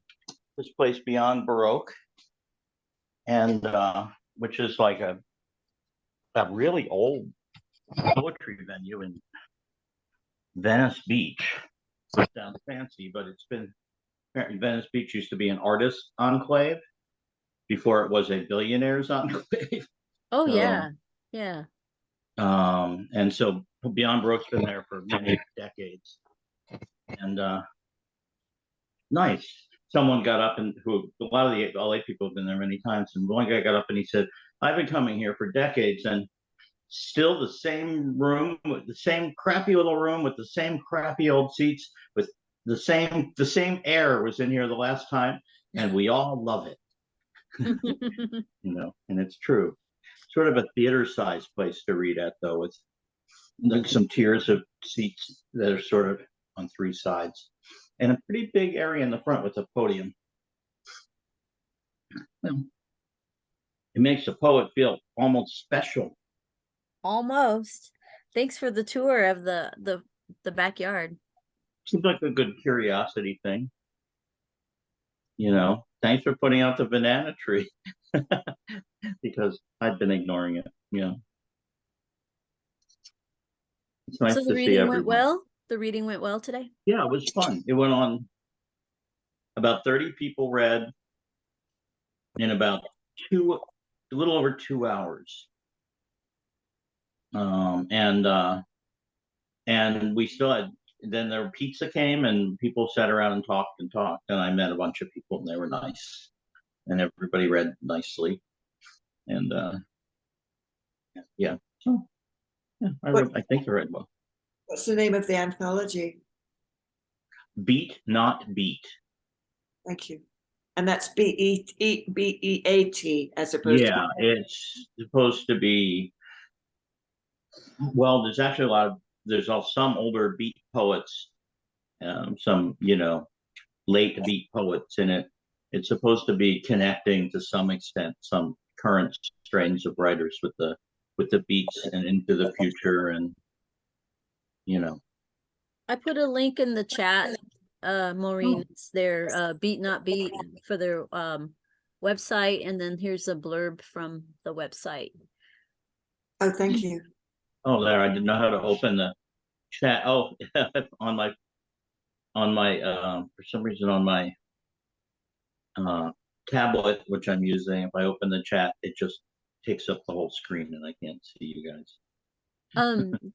this place Beyond Baroque, and which is like a really old poetry venue in Venice Beach. It sounds fancy, but Venice Beach used to be an artist enclave before it was a billionaires enclave. Oh, So, yeah. Yeah. And so Beyond Baroque's been there for many decades. And nice. Someone got up a lot of the LA people have been there many times, and one guy got up and he said, I've been coming here for decades and still the same room, with the same crappy little room with the same crappy old seats, with the same air was in here the last time, and we all love it. And it's true. Sort of a theater-sized place to read at, though, with like some tiers of seats that are sort of on three sides, and a pretty big area in the front with a podium. Well, it makes a poet feel almost special. Almost. Thanks for the tour of the backyard. Seems like a good curiosity thing. Thanks for putting out the banana tree because I've been ignoring it. It's nice So to the see reading everyone. went well? The reading went well today? Yeah, it was fun. It went on. About 30 people read in about a little over 2 hours. And we still had, then their pizza came and people sat around and talked, and I met a bunch of people and they were nice, and everybody read nicely, and yeah, so yeah, I think I read well. What's the name of the anthology? Beat Not Beat. Thank you. And that's BEAT as opposed to. Yeah, it's supposed to be, well, there's actually there's also some older beat poets, some, late beat poets in it. It's supposed to be connecting to some extent some current strains of writers with the beats and into the future, and I put a link in the chat, Maureen. It's their Beat Not Beat for their website, and then here's a blurb from the website. Oh, thank you. Oh, there, I didn't know how to open the chat. Oh, on my for some reason on my tablet, which I'm using, if I open the chat, it just takes up the whole screen and I can't see you guys.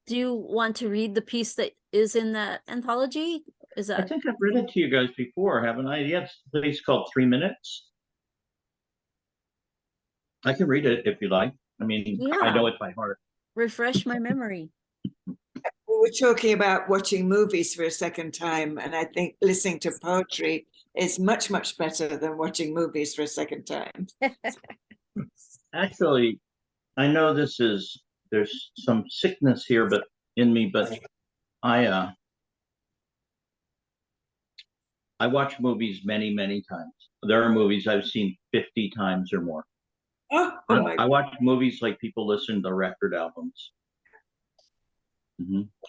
Do you want to read the piece that is in that anthology? Is I that think I've read it to you guys before, haven't I? Yeah, it's a piece called 3 Minutes. I can read it if you like. I mean, I Yeah. know it by heart. refresh my memory? We were talking about watching movies for a second time, and I think listening to poetry is much, much better than watching movies for a second time. Actually, I know there's some sickness here, but in me, but I watch movies many, many times. There are movies I've seen 50 times or more. Oh, my I watch movies like people listen to record albums.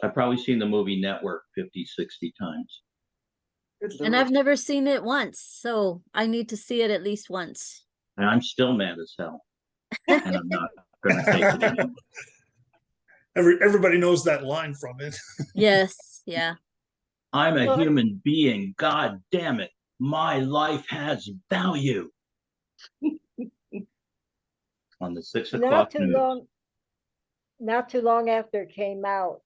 I've probably seen the movie Network 50, 60 times. good And Lord. I've never seen it once, so I need to see it at least once. And I'm still mad as hell. And I'm not going to take it anymore. Everybody knows that line from it. Yes, yeah. I'm a Well, human being. God damn it. My life has value. On the 6 o'clock not too news. not too long after it came out,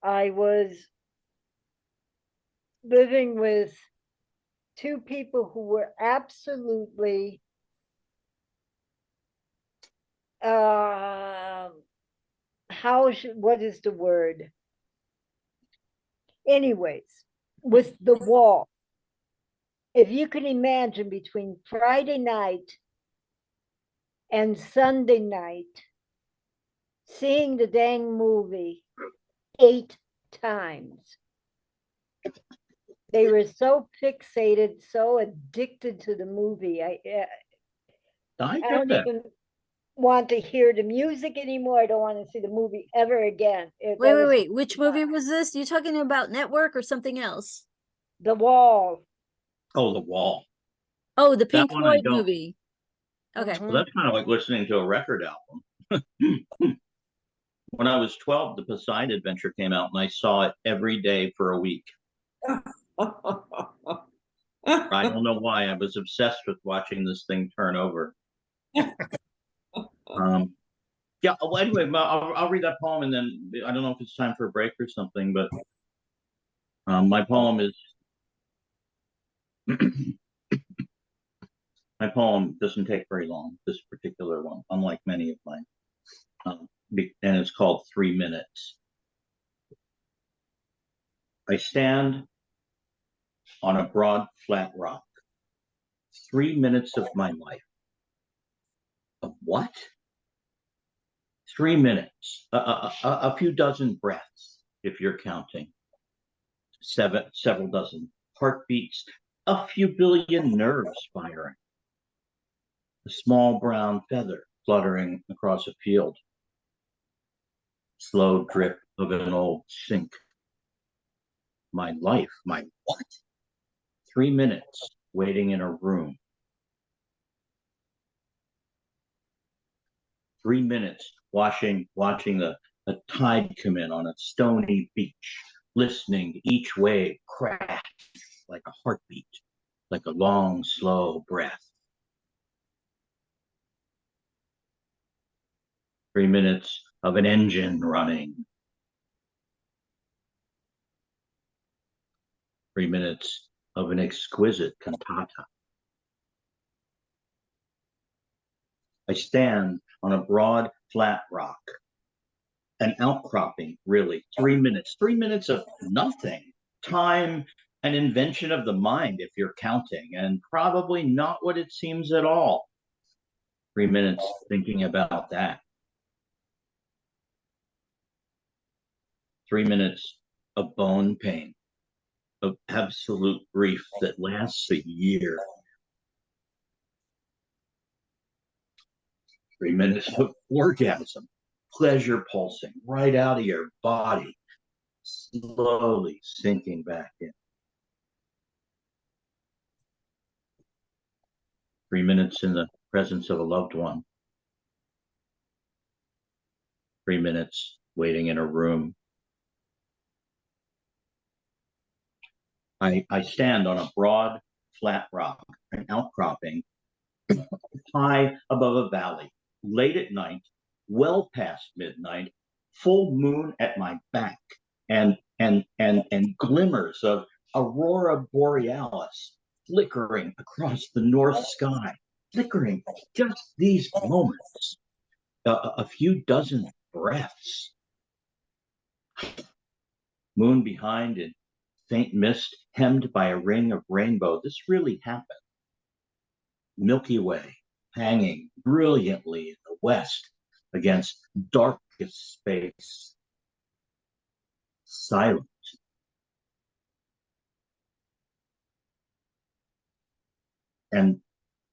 I was living with two people who were absolutely what is the word? Anyways, with the wall. If you can imagine, between Friday night and Sunday night, seeing the dang movie 8 times. They were so fixated, so addicted to the movie. I get don't that. even want to hear the music anymore. I don't want to see the movie ever again. Wait. Which movie was this? You talking about Network or something else? The Wall. Oh, The Wall. Oh, the That Pink one I Floyd don't. movie. Okay. Mhm. Well, that's kind of like listening to a record album. When I was 12, the Poseidon Adventure came out, and I saw it every day for a week. I don't know why. I was obsessed with watching this thing turn over. Yeah. Well, anyway, I'll read that poem, and then I don't know if it's time for a break or something, but my poem is. My poem doesn't take very long, this particular one, unlike many of mine. And it's called 3 Minutes. I stand on a broad, flat rock. 3 minutes of my life. Of what? 3 minutes. A few dozen breaths, if you're counting. Several dozen heartbeats. A few billion nerves firing. A small brown feather fluttering across a field. Slow drip of an old sink. My life, my what? 3 minutes waiting in a room. 3 minutes watching the tide come in on a stony beach, listening to each wave crash like a heartbeat, like a long, slow breath. 3 minutes of an engine running. 3 minutes of an exquisite cantata. I stand on a broad, flat rock, an outcropping, really. 3 minutes. 3 minutes of nothing. Time, an invention of the mind, if you're counting, and probably not what it seems at all. 3 minutes thinking about that. 3 minutes of bone pain, of absolute grief that lasts a year. 3 minutes of orgasm, pleasure pulsing right out of your body, slowly sinking back in. 3 minutes in the presence of a loved one. 3 minutes waiting in a room. I stand on a broad, flat rock, an outcropping, high above a valley, late at night, well past midnight, full moon at my back, and glimmers of aurora borealis flickering across the north sky, flickering just these moments, a few dozen breaths. Moon behind and faint mist hemmed by a ring of rainbow. This really happened. Milky Way hanging brilliantly in the west against darkest space. Silent. And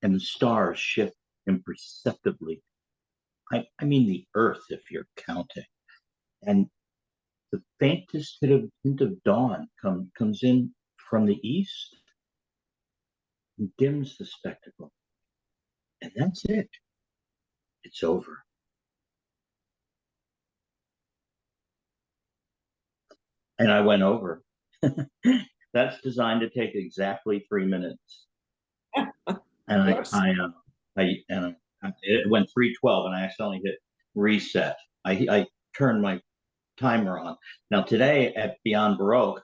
the stars shift imperceptibly. I mean the earth, if you're counting. And the faintest hint of dawn comes in from the east and dims the spectacle. And that's it. It's over. And I went over. That's designed to take exactly 3 minutes. And it went 3:12, and I accidentally hit reset. I turned my timer on. Now today at Beyond Baroque,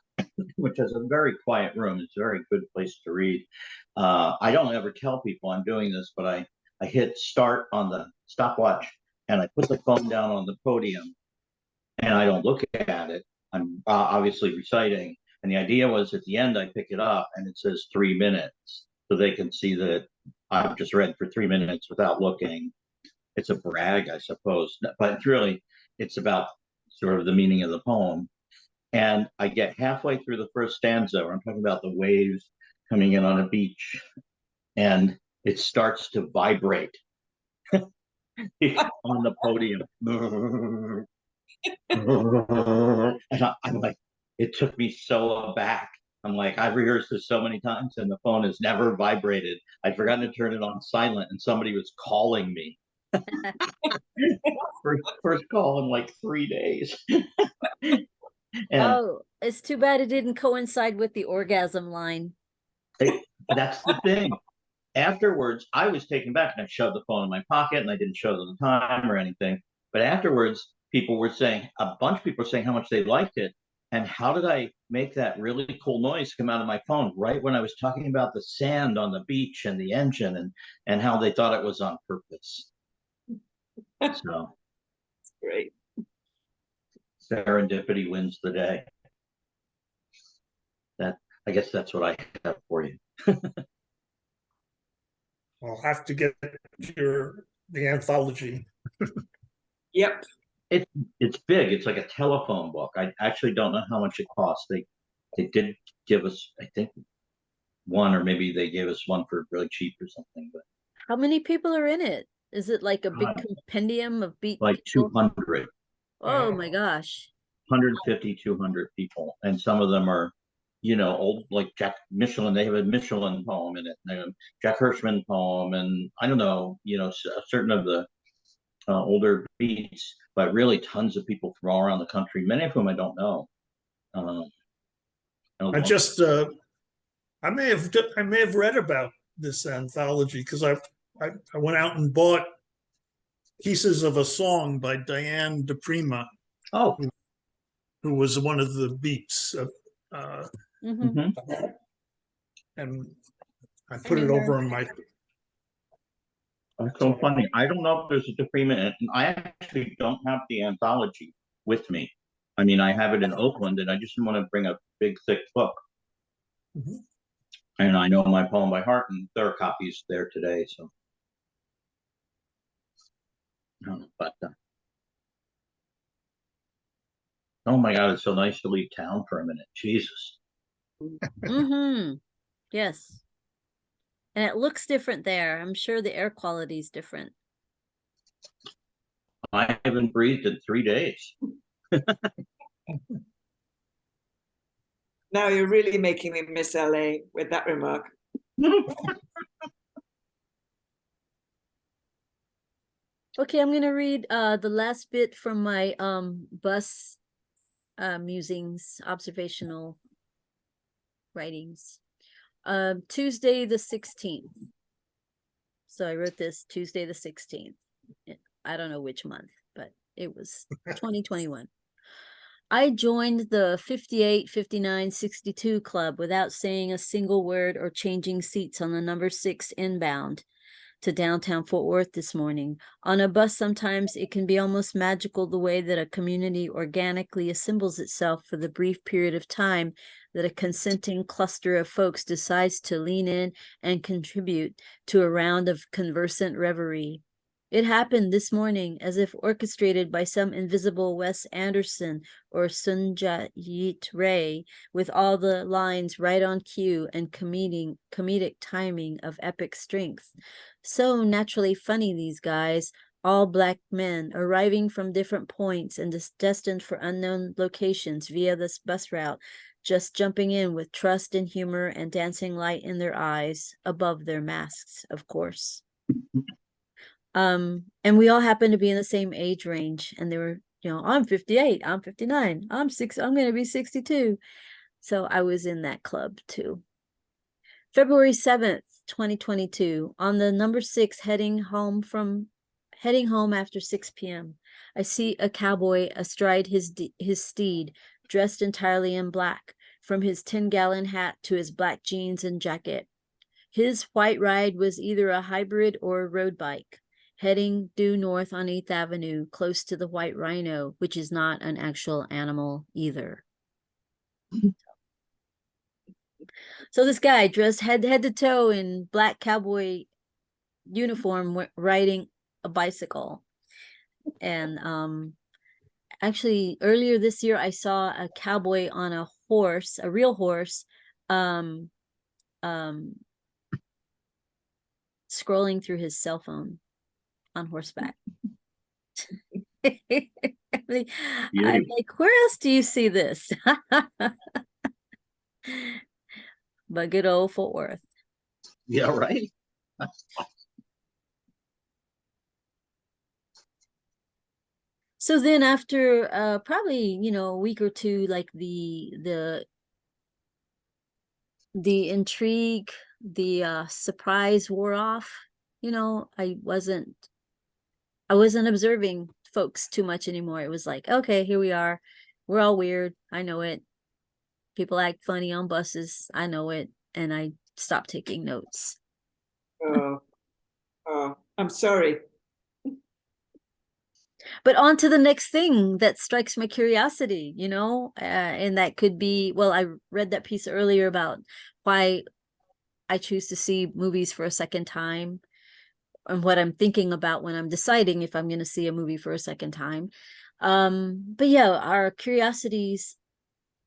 which is a very quiet room, it's a very good place to read. I don't ever tell people I'm doing this, but I hit start on the stopwatch and I put the phone down on the podium and I don't look at it. I'm obviously reciting. And the idea was at the end, I pick it up and it says 3 minutes. So they can see that I've just read for 3 minutes without looking. It's a brag, I suppose, but it's about sort of the meaning of the poem. And I get halfway through the first stanza where I'm talking about the waves coming in on a beach and it starts to vibrate on the podium. And I'm like, it took me so aback. I'm like, I've rehearsed this so many times and the phone has never vibrated. I'd forgotten to turn it on silent and somebody was calling me. First call in like 3 days. Oh, it's too bad it didn't coincide with the orgasm line. That's the thing. Afterwards, I was taken back and I shoved the phone in my pocket and I didn't show them the time or anything. But afterwards, people were saying, a bunch of people were saying how much they liked it. And how did I make that really cool noise come out of my phone right when I was talking about the sand on the beach and the engine and how they thought it was on purpose. So Great. Serendipity wins the day. I guess that's what I have for you. I'll have to get the anthology. Yep. It's big. It's like a telephone book. I actually don't know how much it costs. They did give us, I think, one, or maybe they gave us one for really cheap or something. But How many people are in it? Is it like a big compendium of beat? like people? 200. Oh my gosh. 150, 200 people, and some of them are, old, like Jack Michelin. They have a Michelin poem in it, and Jack Hirschman poem, and I don't know, certain of the older beats, but really tons of people from all around the country, many of whom I don't know. I may have read about this anthology because I went out and bought Pieces of a Song by Diane DePrima. Oh, who was one of the beats. Mm-hmm. And I put it over in my. That's so funny. I don't know if there's a DePrima, and I actually don't have the anthology with me. I mean, I have it in Oakland, and I just didn't want to bring a big, thick book. Mm-hmm. And I know my poem by heart, and there are copies there today. So, but oh my God, it's so nice to leave town for a minute. Jesus. Mm-hmm. Yes. And it looks different there. I'm sure the air quality is different. I haven't breathed in 3 days. Now you're really making me miss LA with that remark. Okay, I'm gonna read the last bit from my bus musings, observational writings. Tuesday the 16th. So I wrote this Tuesday the 16th. I don't know which month, but it was 2021. I joined the 58, 59, 62 club without saying a single word or changing seats on the number 6 inbound. to downtown Fort Worth this morning. On a bus, sometimes it can be almost magical the way that a community organically assembles itself for the brief period of time that a consenting cluster of folks decides to lean in and contribute to a round of conversant reverie. It happened this morning as if orchestrated by some invisible Wes Anderson or Sunjayit Ray, with all the lines right on cue and comedic timing of epic strength. So naturally funny, these guys, all Black men arriving from different points and destined for unknown locations via this bus route, just jumping in with trust and humor and dancing light in their eyes, above their masks, of course. And we all happened to be in the same age range, and they were, I'm 58, I'm 59, I'm going to be 62. So I was in that club too. February 7th, 2022, on the number 6, heading home after 6 p.m. I see a cowboy astride his steed, dressed entirely in black, from his 10-gallon hat to his black jeans and jacket. His white ride was either a hybrid or a road bike, heading due north on 8th Avenue, close to the White Rhino, which is not an actual animal either. So this guy dressed head to toe in black cowboy uniform, riding a bicycle. And actually earlier this year, I saw a cowboy on a horse, a real horse, scrolling through his cell phone on horseback. I'm like, where else do you see this? But good old Fort Worth. Yeah, right. So then after probably, a week or two, like the intrigue, the surprise wore off. I wasn't observing folks too much anymore. It was like, okay, here we are. We're all weird. I know it. People act funny on buses. I know it. And I stopped taking notes. Oh, I'm sorry. But on to the next thing that strikes my curiosity, and that could be, well, I read that piece earlier about why I choose to see movies for a second time, and what I'm thinking about when I'm deciding if I'm going to see a movie for a second time. But yeah, our curiosities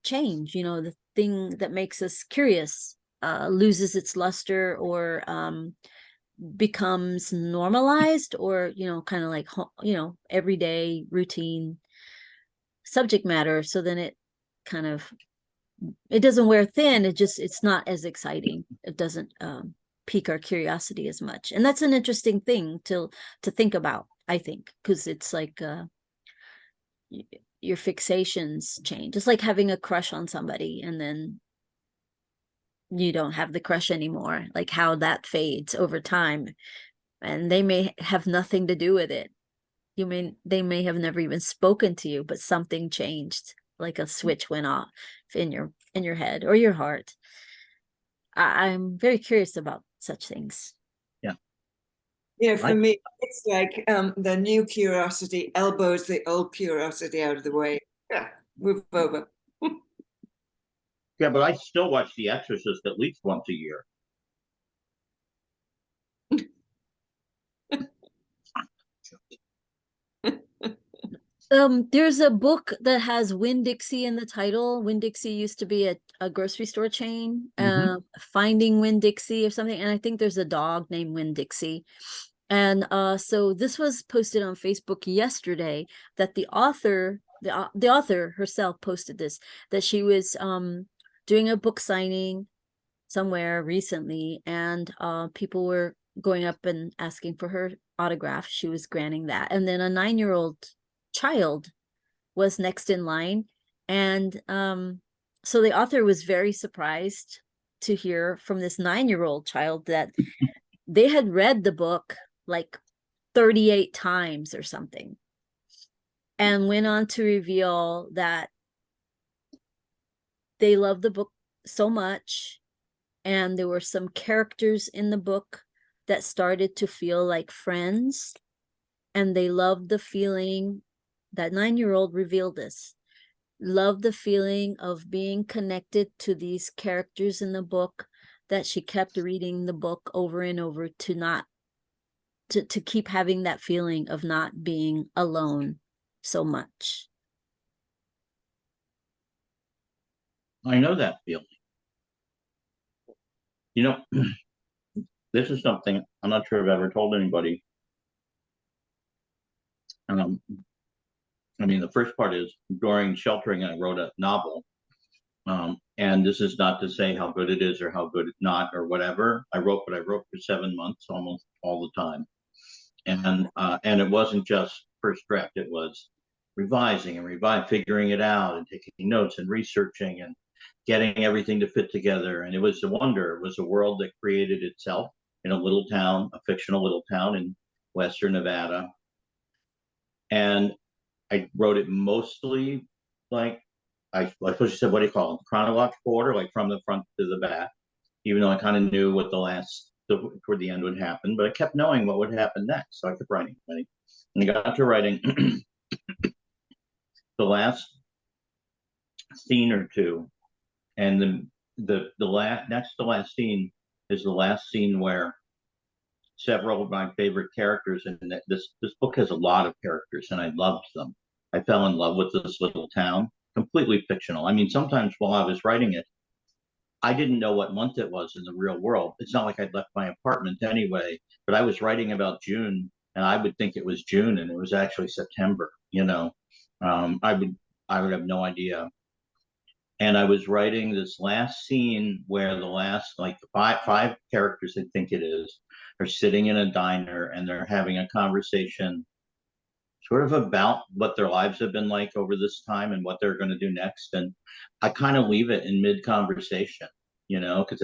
change. The thing that makes us curious loses its luster, or becomes normalized, or kind of like everyday routine subject matter. So then it doesn't wear thin. It's not as exciting. It doesn't pique our curiosity as much. And that's an interesting thing to think about, I think, because it's like your fixations change. It's like having a crush on somebody and then you don't have the crush anymore, like how that fades over time. And they may have nothing to do with it. They may have never even spoken to you, but something changed, like a switch went off in your head or your heart. I'm very curious about such things. Yeah, for me, it's like the new curiosity elbows the old curiosity out of the way. Yeah, move over. Yeah, but I still watch The Exorcist at least once a year. There's a book that has Winn-Dixie in the title. Winn-Dixie used to be a grocery store chain, Finding Winn-Dixie or something. And I think there's a dog named Winn-Dixie. And so this was posted on Facebook yesterday, that the author herself posted this, that she was doing a book signing somewhere recently, and people were going up and asking for her autograph. She was granting that. And then a 9-year-old child was next in line. And so the author was very surprised to hear from this 9-year-old child that they had read the book like 38 times or something, and went on to reveal that they loved the book so much, and there were some characters in the book that started to feel like friends, and they loved the feeling. That 9-year-old revealed this. Loved the feeling of being connected to these characters in the book, that she kept reading the book over and over to keep having that feeling of not being alone so much. I know that feeling. You know, this is something I'm not sure I've ever told anybody. I mean, the first part is during sheltering, I wrote a novel. And this is not to say how good it is or how good it's not or whatever. I wrote what I wrote for 7 months, almost all the time. And it wasn't just first draft, it was revising and figuring it out and taking notes and researching and getting everything to fit together. And it was a wonder. It was a world that created itself in a little town, a fictional little town in Western Nevada. And I wrote it mostly like I suppose you said, what do you call it? Chronological order, like from the front to the back, even though I kind of knew what toward the end would happen, but I kept knowing what would happen next. So I kept writing. And I got to writing the last scene or two. And the next to last scene is the last scene where several of my favorite characters, and this book has a lot of characters, and I loved them. I fell in love with this little town, completely fictional. I mean, sometimes while I was writing it, I didn't know what month it was in the real world. It's not like I'd left my apartment anyway, but I was writing about June, and I would think it was June, and it was actually September. I would have no idea. And I was writing this last scene where the last, like the five characters, I think it is, are sitting in a diner and they're having a conversation sort of about what their lives have been like over this time and what they're going to do next. And I kind of leave it in mid-conversation, because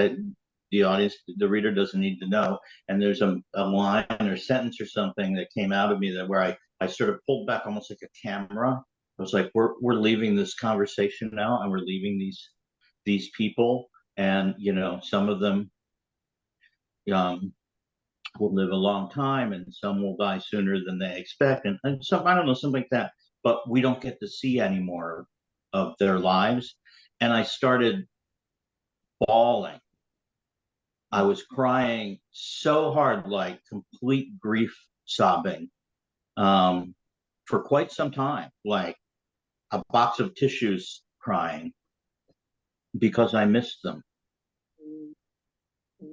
the audience, the reader doesn't need to know. And there's a line or sentence or something that came out of me that where I sort of pulled back almost like a camera. I was like, we're leaving this conversation now, and we're leaving these people, and some of them will live a long time, and some will die sooner than they expect, and some, I don't know, something like that. But we don't get to see any more of their lives, and I started bawling. I was crying so hard, like complete grief sobbing, for quite some time, like a box of tissues crying, because I missed them.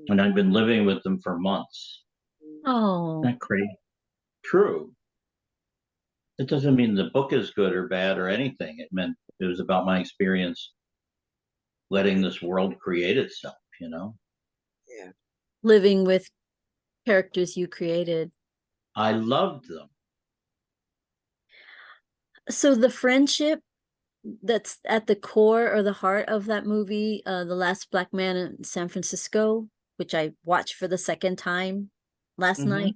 And I'd been living with them for months. Oh, Isn't that crazy? True. It doesn't mean the book is good or bad or anything. It meant it was about my experience letting this world create itself, Yeah. living with characters you created. I loved them. So the friendship that's at the core or the heart of that movie, The Last Black Man in San Francisco, which I watched for the second time last night.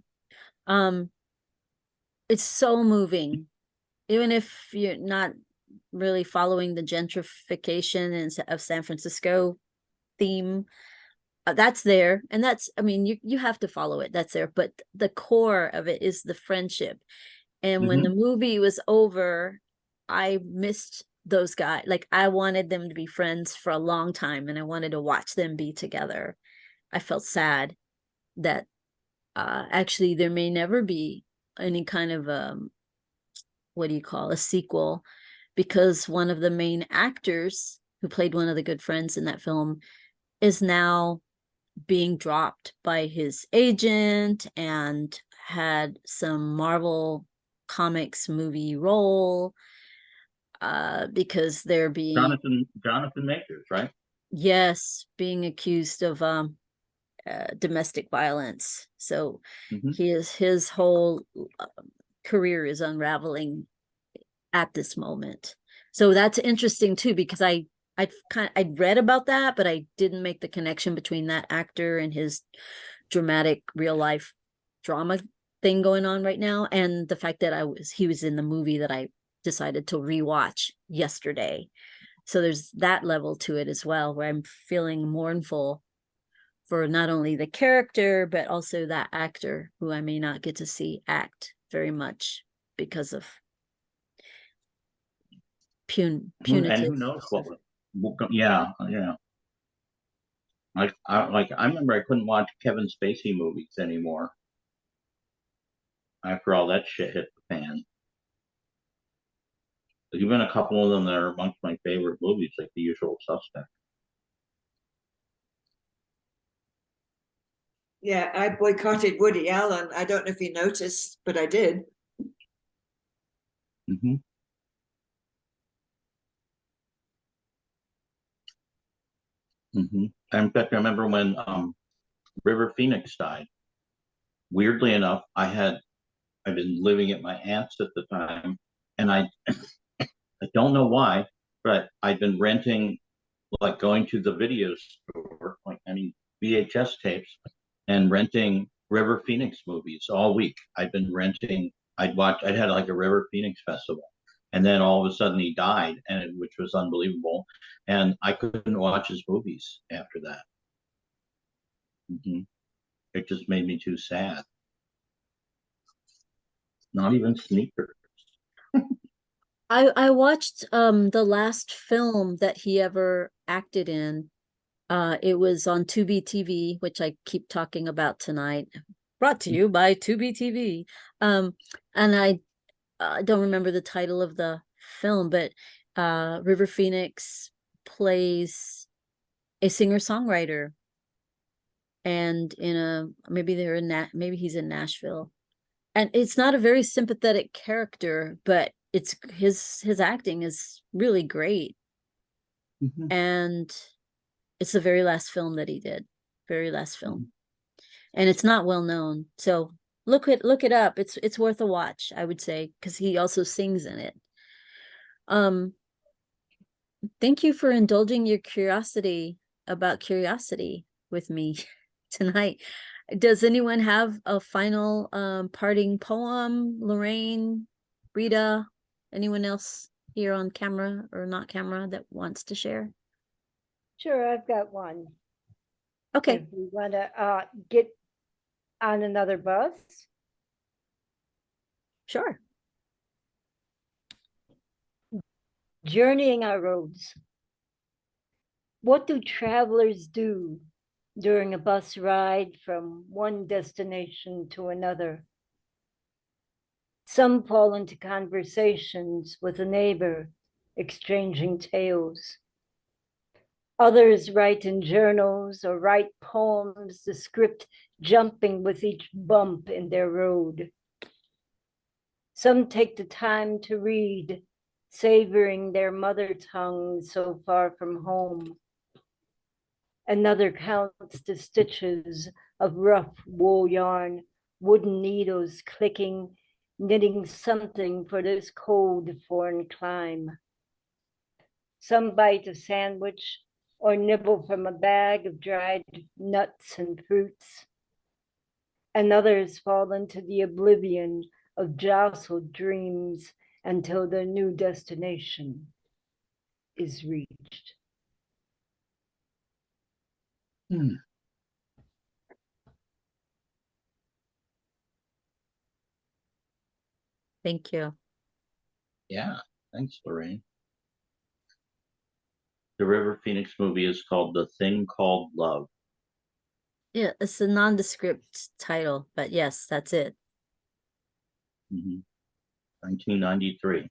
It's so moving, even if you're not really following the gentrification of San Francisco theme. That's there, and I mean, you have to follow it. That's there, but the core of it is the friendship. And when the movie was over, I missed those guys. Like, I wanted them to be friends for a long time, and I wanted to watch them be together. I felt sad that actually there may never be any kind of what do you call a sequel, because one of the main actors who played one of the good friends in that film is now being dropped by his agent and had some Marvel Comics movie role, because they're being Jonathan Majors, right? Yes, being accused of domestic violence. So his whole career is unraveling at this moment. So that's interesting too, because I'd read about that, but I didn't make the connection between that actor and his dramatic real life drama thing going on right now, and the fact that he was in the movie that I decided to rewatch yesterday. So there's that level to it as well, where I'm feeling mournful for not only the character, but also that actor who I may not get to see act very much because of And punitive. who knows yeah, yeah. I remember I couldn't watch Kevin Spacey movies anymore after all that shit hit the fan. There's even a couple of them that are amongst my favorite movies, like The Usual Suspect. Yeah, I boycotted Woody Allen. I don't know if you noticed, but I did. Mm-hmm. Mm-hmm. In fact, I remember when River Phoenix died. Weirdly enough, I'd been living at my aunt's at the time, and I don't know why, but I'd been renting, like going to the video store, like any VHS tapes, and renting River Phoenix movies all week. I'd had like a River Phoenix festival. And then all of a sudden he died, which was unbelievable. And I couldn't watch his movies after that. Mm-hmm. It just made me too sad. Not even Sneakers. I watched the last film that he ever acted in. It was on Tubi TV, which I keep talking about tonight. Brought to you by Tubi TV. And I don't remember the title of the film, but River Phoenix plays a singer-songwriter, and maybe maybe he's in Nashville, and it's not a very sympathetic character, but it's his acting is really great. Mm-hmm. And it's the very last film that he did, very last film, and it's not well known. So look it up. It's worth a watch, I would say, because he also sings in it. Thank you for indulging your curiosity about curiosity with me tonight. Does anyone have a final parting poem? Lorraine, Rita, anyone else here on camera or not camera that wants to share? Sure, I've got one. Okay. If we want to get on another bus. Sure. Journeying our roads. What do travelers do during a bus ride from one destination to another? Some fall into conversations with a neighbor, exchanging tales. Others write in journals or write poems, the script jumping with each bump in their road. Some take the time to read, savoring their mother tongue so far from home. Another counts the stitches of rough wool yarn, wooden needles clicking, knitting something for this cold foreign clime. Some bite a sandwich or nibble from a bag of dried nuts and fruits. And others fall into the oblivion of jostled dreams until their new destination is reached. Thank you. Yeah, thanks, Lorraine. The River Phoenix movie is called The Thing Called Love. Yeah, it's a nondescript title, but yes, that's it. 1993.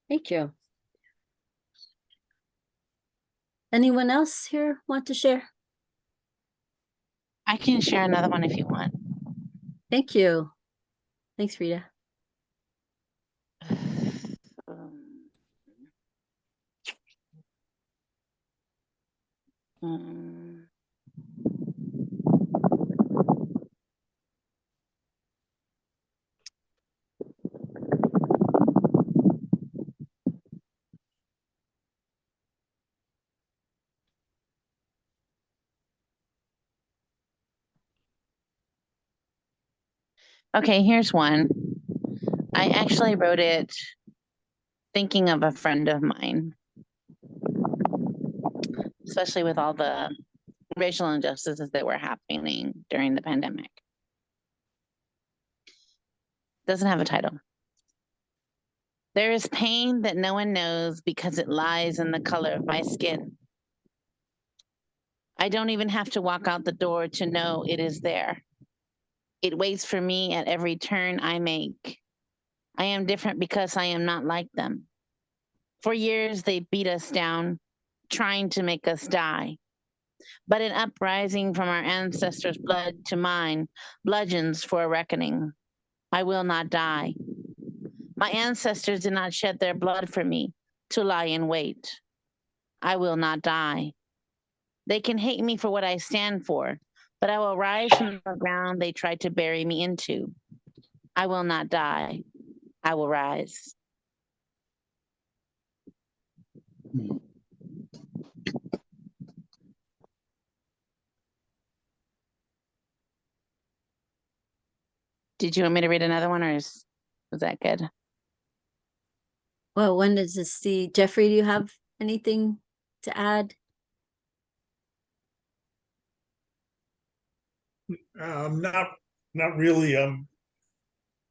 Thank you. Anyone else here want to share? I can share another one if you want. Thank you. Thanks, Rita. Um, Okay, here's one. I actually wrote it thinking of a friend of mine, especially with all the racial injustices that were happening during the pandemic. Doesn't have a title. There is pain that no one knows because it lies in the color of my skin. I don't even have to walk out the door to know it is there. It waits for me at every turn I make. I am different because I am not like them. For years, they beat us down, trying to make us die. But an uprising from our ancestors' blood to mine bludgeons for a reckoning. I will not die. My ancestors did not shed their blood for me to lie in wait. I will not die. They can hate me for what I stand for, but I will rise from the ground they tried to bury me into. I will not die. I will rise. Did you want me to read another one, or was that good? Well, when does this see? Jeffrey, do you have anything to add? Not really.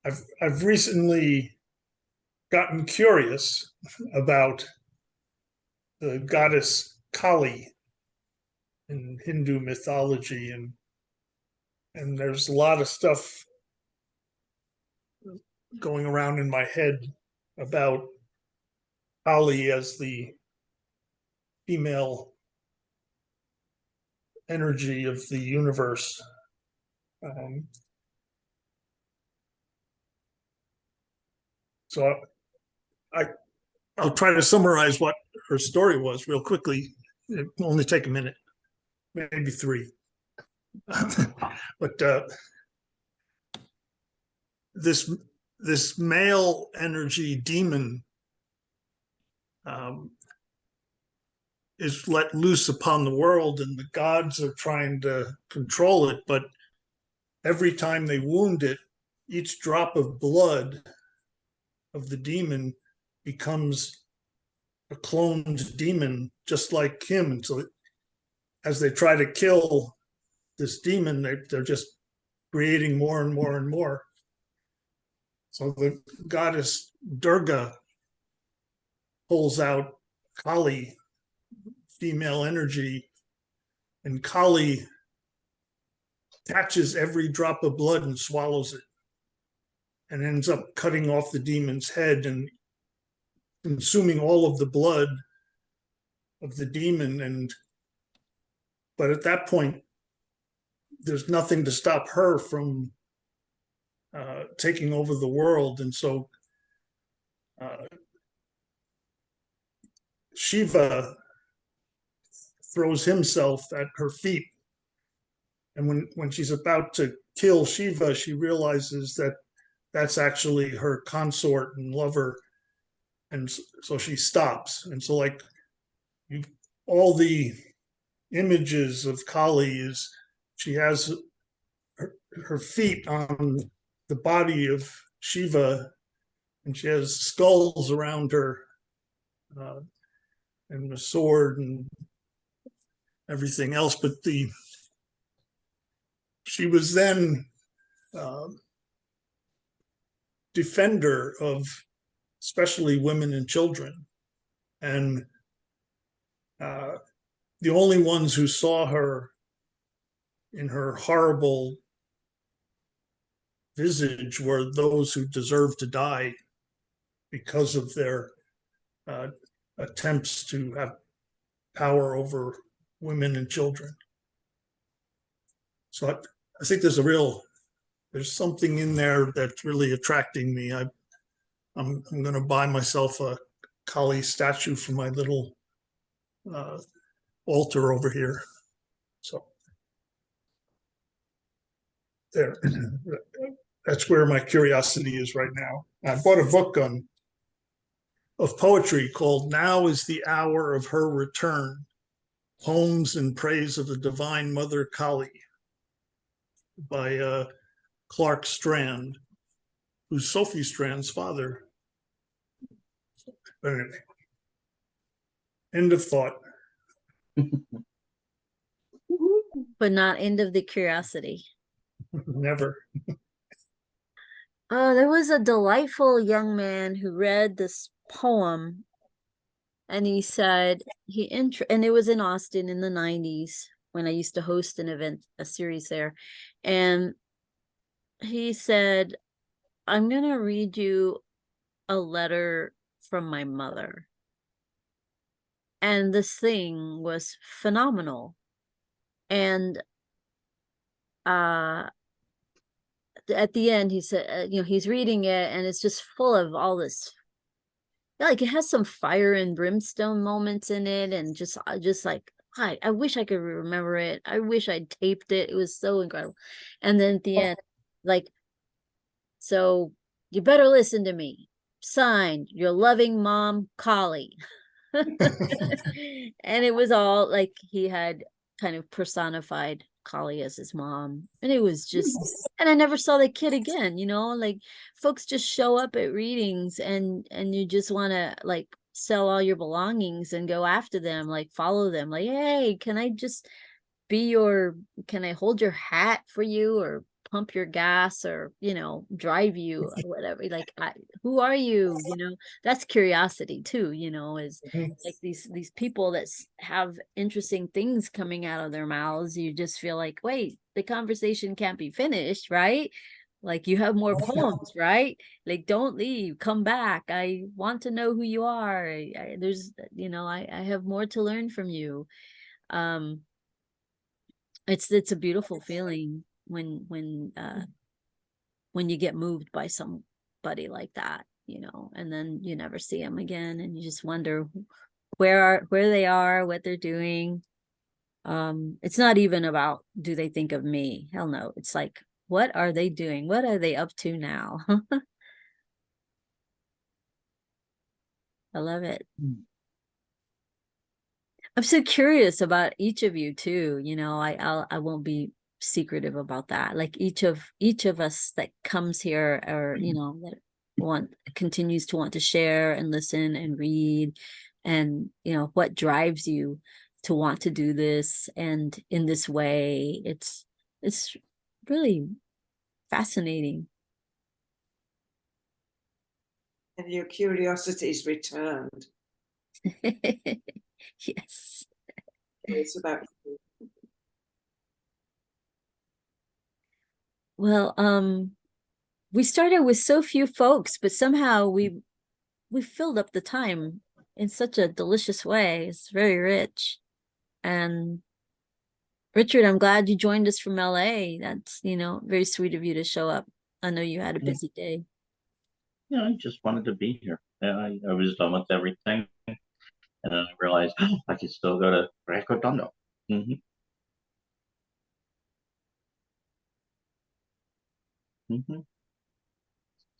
I've recently gotten curious about the goddess Kali in Hindu mythology, and there's a lot of stuff going around in my head about Kali as the female energy of the universe. So I'll try to summarize what her story was real quickly. It will only take a minute, maybe three. But this male energy demon is let loose upon the world, and the gods are trying to control it. But every time they wound it, each drop of blood of the demon becomes a cloned demon, just like him. And so, as they try to kill this demon, they're just creating more and more and more. So the goddess Durga pulls out Kali, female energy, and Kali catches every drop of blood and swallows it, and ends up cutting off the demon's head and consuming all of the blood of the demon. But at that point, there's nothing to stop her from taking over the world. And so Shiva throws himself at her feet. And when she's about to kill Shiva, she realizes that that's actually her consort and lover. And so she stops. And so, like, all the images of Kali is she has her feet on the body of Shiva, and she has skulls around her, and the sword and everything else. But she was then defender of especially women and children, and the only ones who saw her in her horrible visage were those who deserved to die because of their attempts to have power over women and children. So I think there's something in there that's really attracting me. I'm going to buy myself a Kali statue for my little altar over here. So there, that's where my curiosity is right now. I bought a book of poetry called "Now is the Hour of Her Return: Poems in Praise of the Divine Mother Kali" by Clark Strand, who's Sophie Strand's father. But anyway, end of thought. But not end of the curiosity. Never. There was a delightful young man who read this poem, and he said and it was in Austin in the 90s when I used to host an event, a series there. And he said, I'm going to read you a letter from my mother. And this thing was phenomenal. And at the end, he said, he's reading it, and it's just full of all this, like, it has some fire and brimstone moments in it, and just like, I wish I could remember it. I wish I'd taped it. It was so incredible. And then at the end, like, so you better listen to me. Signed, your loving mom, Collie. And it was all like he had kind of personified Collie as his mom, and it was just, and I never saw the kid again. Like, folks just show up at readings, and you just want to, like, sell all your belongings and go after them, like, follow them, like, hey, can I just can I hold your hat for you, or pump your gas, or drive you, or whatever, like, who are you? That's curiosity too, is like these people that have interesting things coming out of their mouths. You just feel like, wait, the conversation can't be finished, right? Like, you have more poems, right? Like, don't leave, come back, I want to know who you are. There's I have more to learn from you. It's a beautiful feeling when you get moved by somebody like that, and then you never see them again, and you just wonder where they are, what they're doing. It's not even about, do they think of me? Hell no. It's like, what are they doing? What are they up to now? I love it. I'm so curious about each of you too. I won't be secretive about that. Like, each of us that comes here, or that continues to want to share and listen and read, and what drives you to want to do this and in this way. It's really fascinating. And your curiosity's returned. Yes. It's about Well, we started with so few folks, but somehow we filled up the time in such a delicious way. It's very rich. And Richard, I'm glad you joined us from LA. That's, very sweet of you to show up. I know you had a busy day. Yeah, I just wanted to be here. And I was done with everything. And then I realized, I could still go to Recordando.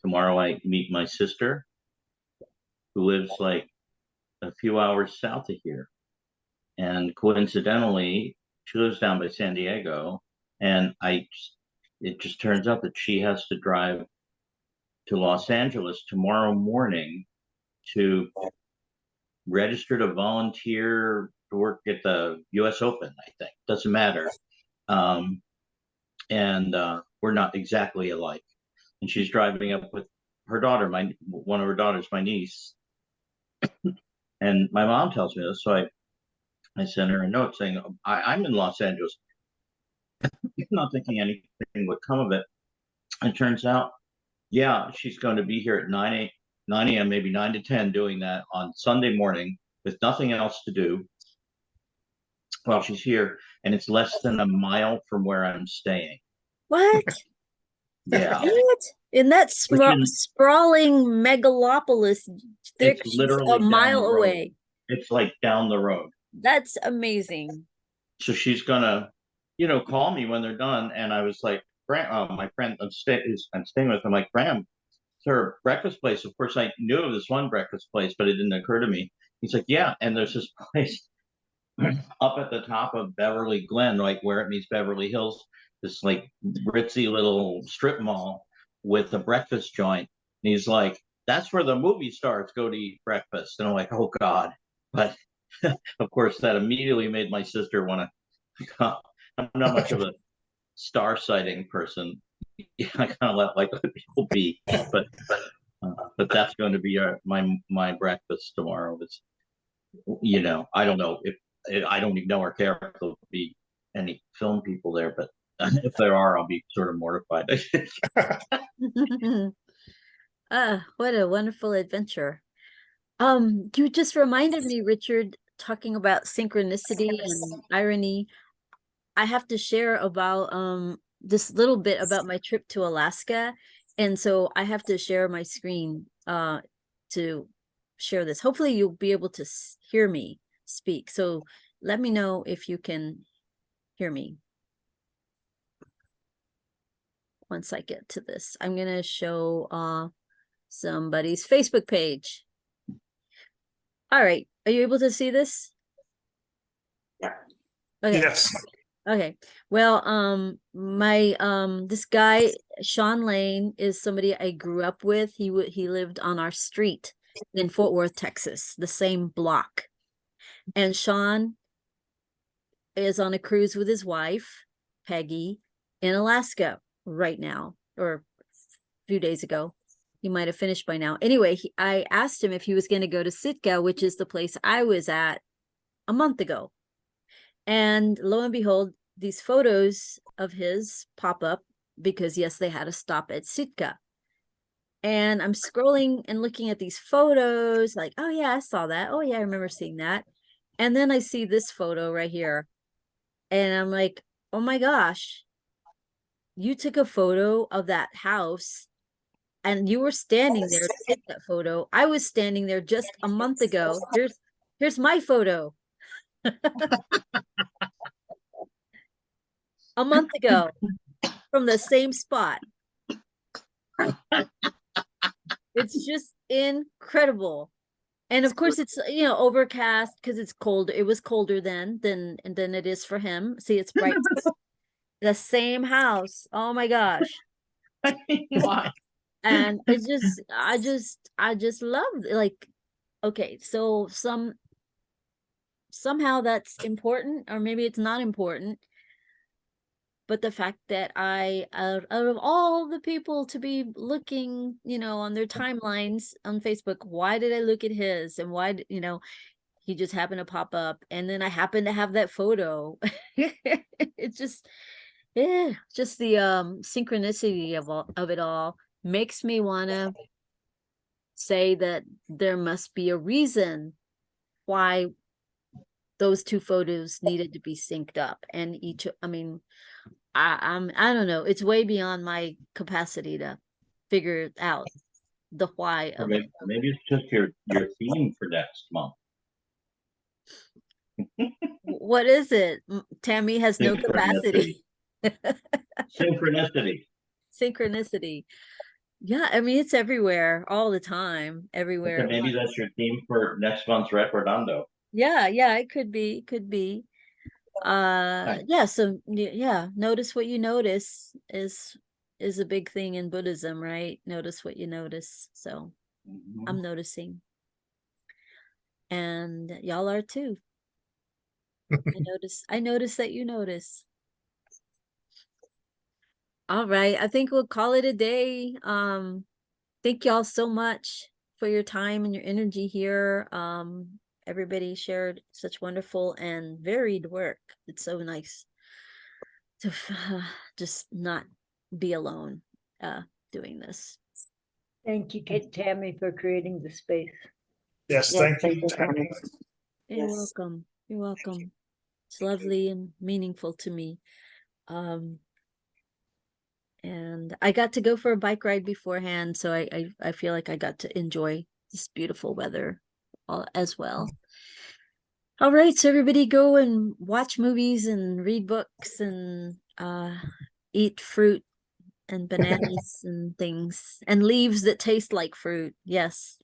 Tomorrow I meet my sister, who lives like a few hours south of here. And coincidentally, she lives down by San Diego. And it just turns out that she has to drive to Los Angeles tomorrow morning to register to volunteer to work at the US Open, I think. Doesn't matter. And we're not exactly alike. And she's driving up with her daughter, one of her daughters, my niece. And my mom tells me this, so I sent her a note saying, I'm in Los Angeles. Not thinking anything would come of it. And it turns out, yeah, she's going to be here at 9 a.m., maybe 9 to 10, doing that on Sunday morning with nothing else to do while she's here. And it's less than a mile from where I'm staying. What? Yeah. What? In that sprawling megalopolis, It's literally a mile away. It's like down the road. That's amazing. So she's gonna, call me when they're done. And I was like, my friend I'm staying with, I'm like, Graham, is there a breakfast place? Of course, I knew of this one breakfast place, but it didn't occur to me. He's like, yeah, and there's this place up at the top of Beverly Glen, like where it meets Beverly Hills. this like ritzy little strip mall with a breakfast joint. And he's like, that's where the movie stars go to eat breakfast. And I'm like, oh God. But of course, that immediately made my sister want to. I'm not much of a star sighting person. I kind of let people be, but that's going to be my breakfast tomorrow. It's, I don't know if I don't even know or care if there'll be any film people there, but if there are, I'll be sort of mortified. What a wonderful adventure. You just reminded me, Richard, talking about synchronicity and irony. I have to share about this little bit about my trip to Alaska. And so I have to share my screen to share this. Hopefully you'll be able to hear me speak. So let me know if you can hear me. Once I get to this, I'm going to show somebody's Facebook page. All right. Are you able to see this? Yeah. Okay. Yes. Okay. Well, this guy, Sean Lane, is somebody I grew up with. He lived on our street in Fort Worth, Texas, the same block. And Sean is on a cruise with his wife, Peggy, in Alaska right now, or a few days ago. He might have finished by now. Anyway, I asked him if he was going to go to Sitka, which is the place I was at a month ago. And lo and behold, these photos of his pop up because, yes, they had a stop at Sitka. And I'm scrolling and looking at these photos like, oh, yeah, I saw that. Oh, yeah, I remember seeing that. And then I see this photo right here. And I'm like, oh, my gosh, you took a photo of that house and you were standing there to take that photo. I was standing there just a month ago. Here's my photo. A month ago from the same spot. It's just incredible. And of course it's, overcast because it's cold. It was colder then than it is for him. See, it's bright. The same house. Oh my gosh. Why? And it's just, I just love it. Like, okay, so somehow that's important, or maybe it's not important. But the fact that out of all the people to be looking, on their timelines on Facebook, why did I look at his, and why, he just happened to pop up, and then I happened to have that photo. It's just, just the synchronicity of it all makes me want to say that there must be a reason why those two photos needed to be synced up, and I don't know. It's way beyond my capacity to figure out the why of it. Maybe it's just your theme for next month. What is it? Tammy has no capacity. Synchronicity. Synchronicity. Yeah, I mean, it's everywhere, all the time, everywhere. Okay, maybe that's your theme for next month's Recordando. Yeah, it could be. Yeah, so yeah, notice what you notice is a big thing in Buddhism, right? Notice what you notice. So I'm noticing, and y'all are too. I notice that you notice. All right, I think we'll call it a day. Thank y'all so much for your time and your energy here. Everybody shared such wonderful and varied work. It's so nice to just not be alone doing this. Thank you, Tammy, for creating the space. Yes, thank you, Tammy. You're welcome. You're welcome. It's lovely and meaningful to me. And I got to go for a bike ride beforehand, so I feel like I got to enjoy this beautiful weather as well. All right, so everybody go and watch movies and read books and eat fruit and bananas and things and leaves that taste like fruit. Yes.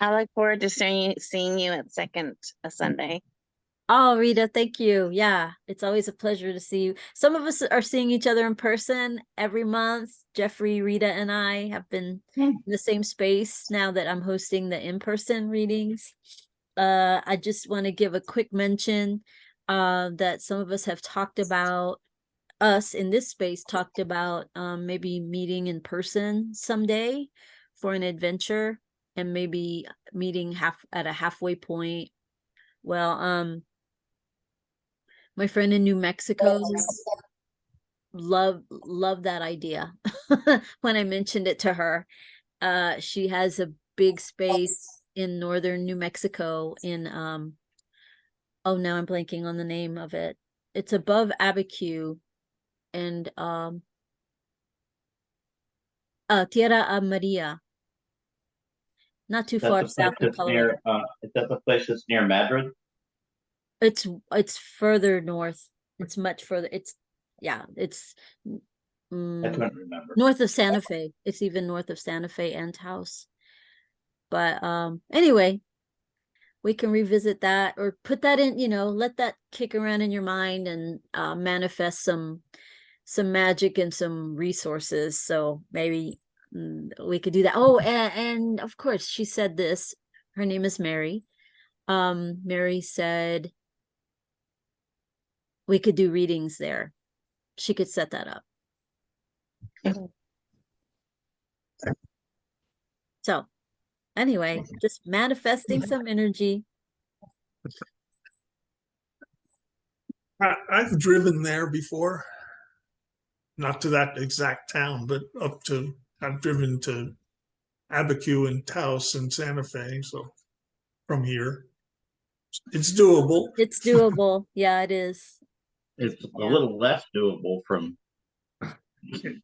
I look forward to seeing you at Second Sunday. Oh, Rita, thank you. Yeah, it's always a pleasure to see you. Some of us are seeing each other in person every month. Jeffrey, Rita, and I have been in the same space now that I'm hosting the in-person readings. I just want to give a quick mention that some of us have talked about, us in this space talked about maybe meeting in person someday for an adventure, and maybe meeting at a halfway point. Well, my friend in New Mexico love that idea. When I mentioned it to her, she has a big space in northern New Mexico in oh, now I'm blanking on the name of it. It's above Abiquiu, and Tierra Maria, not too far That's the south place of that's near, Colorado. is that the place that's near Madrid? It's further north. It's much further. It's yeah, it's I mm, couldn't remember. north of Santa Fe. It's even north of Santa Fe and Taos. But anyway, we can revisit that or put that in, let that kick around in your mind and manifest some magic and some resources. So maybe we could do that. Oh, and of course, she said this. Her name is Mary. Mary said we could do readings there. She could set that up. So anyway, just manifesting some energy. I've driven there before, not to that exact town, but I've driven to Abiquiu and Taos and Santa Fe. So from here, it's doable. It's doable. Yeah, it is. It's a Yeah. little less doable from. You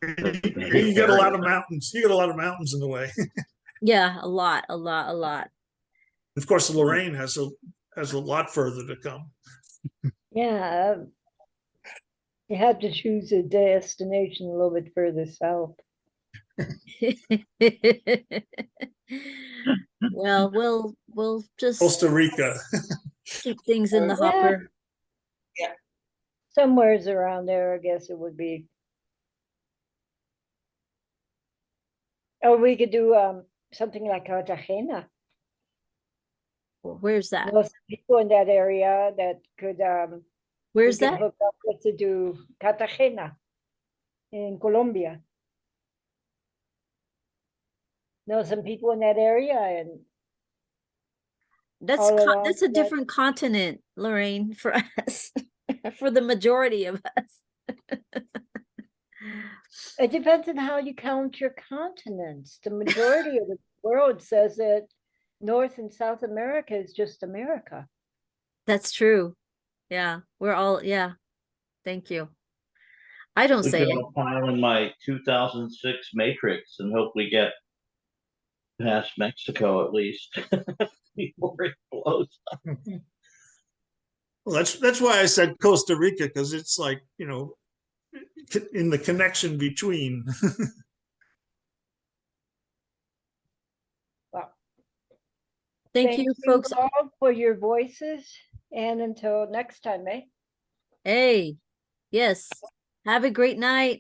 get a lot of mountains. You get a lot of mountains in the way. Yeah, a lot. Of course, Lorraine has a lot further to come. Yeah, you have to choose a destination a little bit further south. Well, we'll just Costa Rica. keep things in the Yeah. hopper. Somewhere's around there, I guess it would be. Or we could do something like Cartagena. Where's that? There's people in that area that could Where's we can that? hook up with to do Cartagena in Colombia. Know some people in that area, and That's all around that's a that. different continent, Lorraine, for us, for the majority of us. It depends on how you count your continents. The majority of the world says that North and South America is just America. That's true. Yeah, we're all, yeah. Thank you. I don't We say could it. all pile in my 2006 Matrix and hope we get past Mexico at least before it blows. Well, that's why I said Costa Rica, because it's like, in the connection between. Well, Thank you, folks. all for your voices, and until next time, eh? Hey, yes. Have a great night.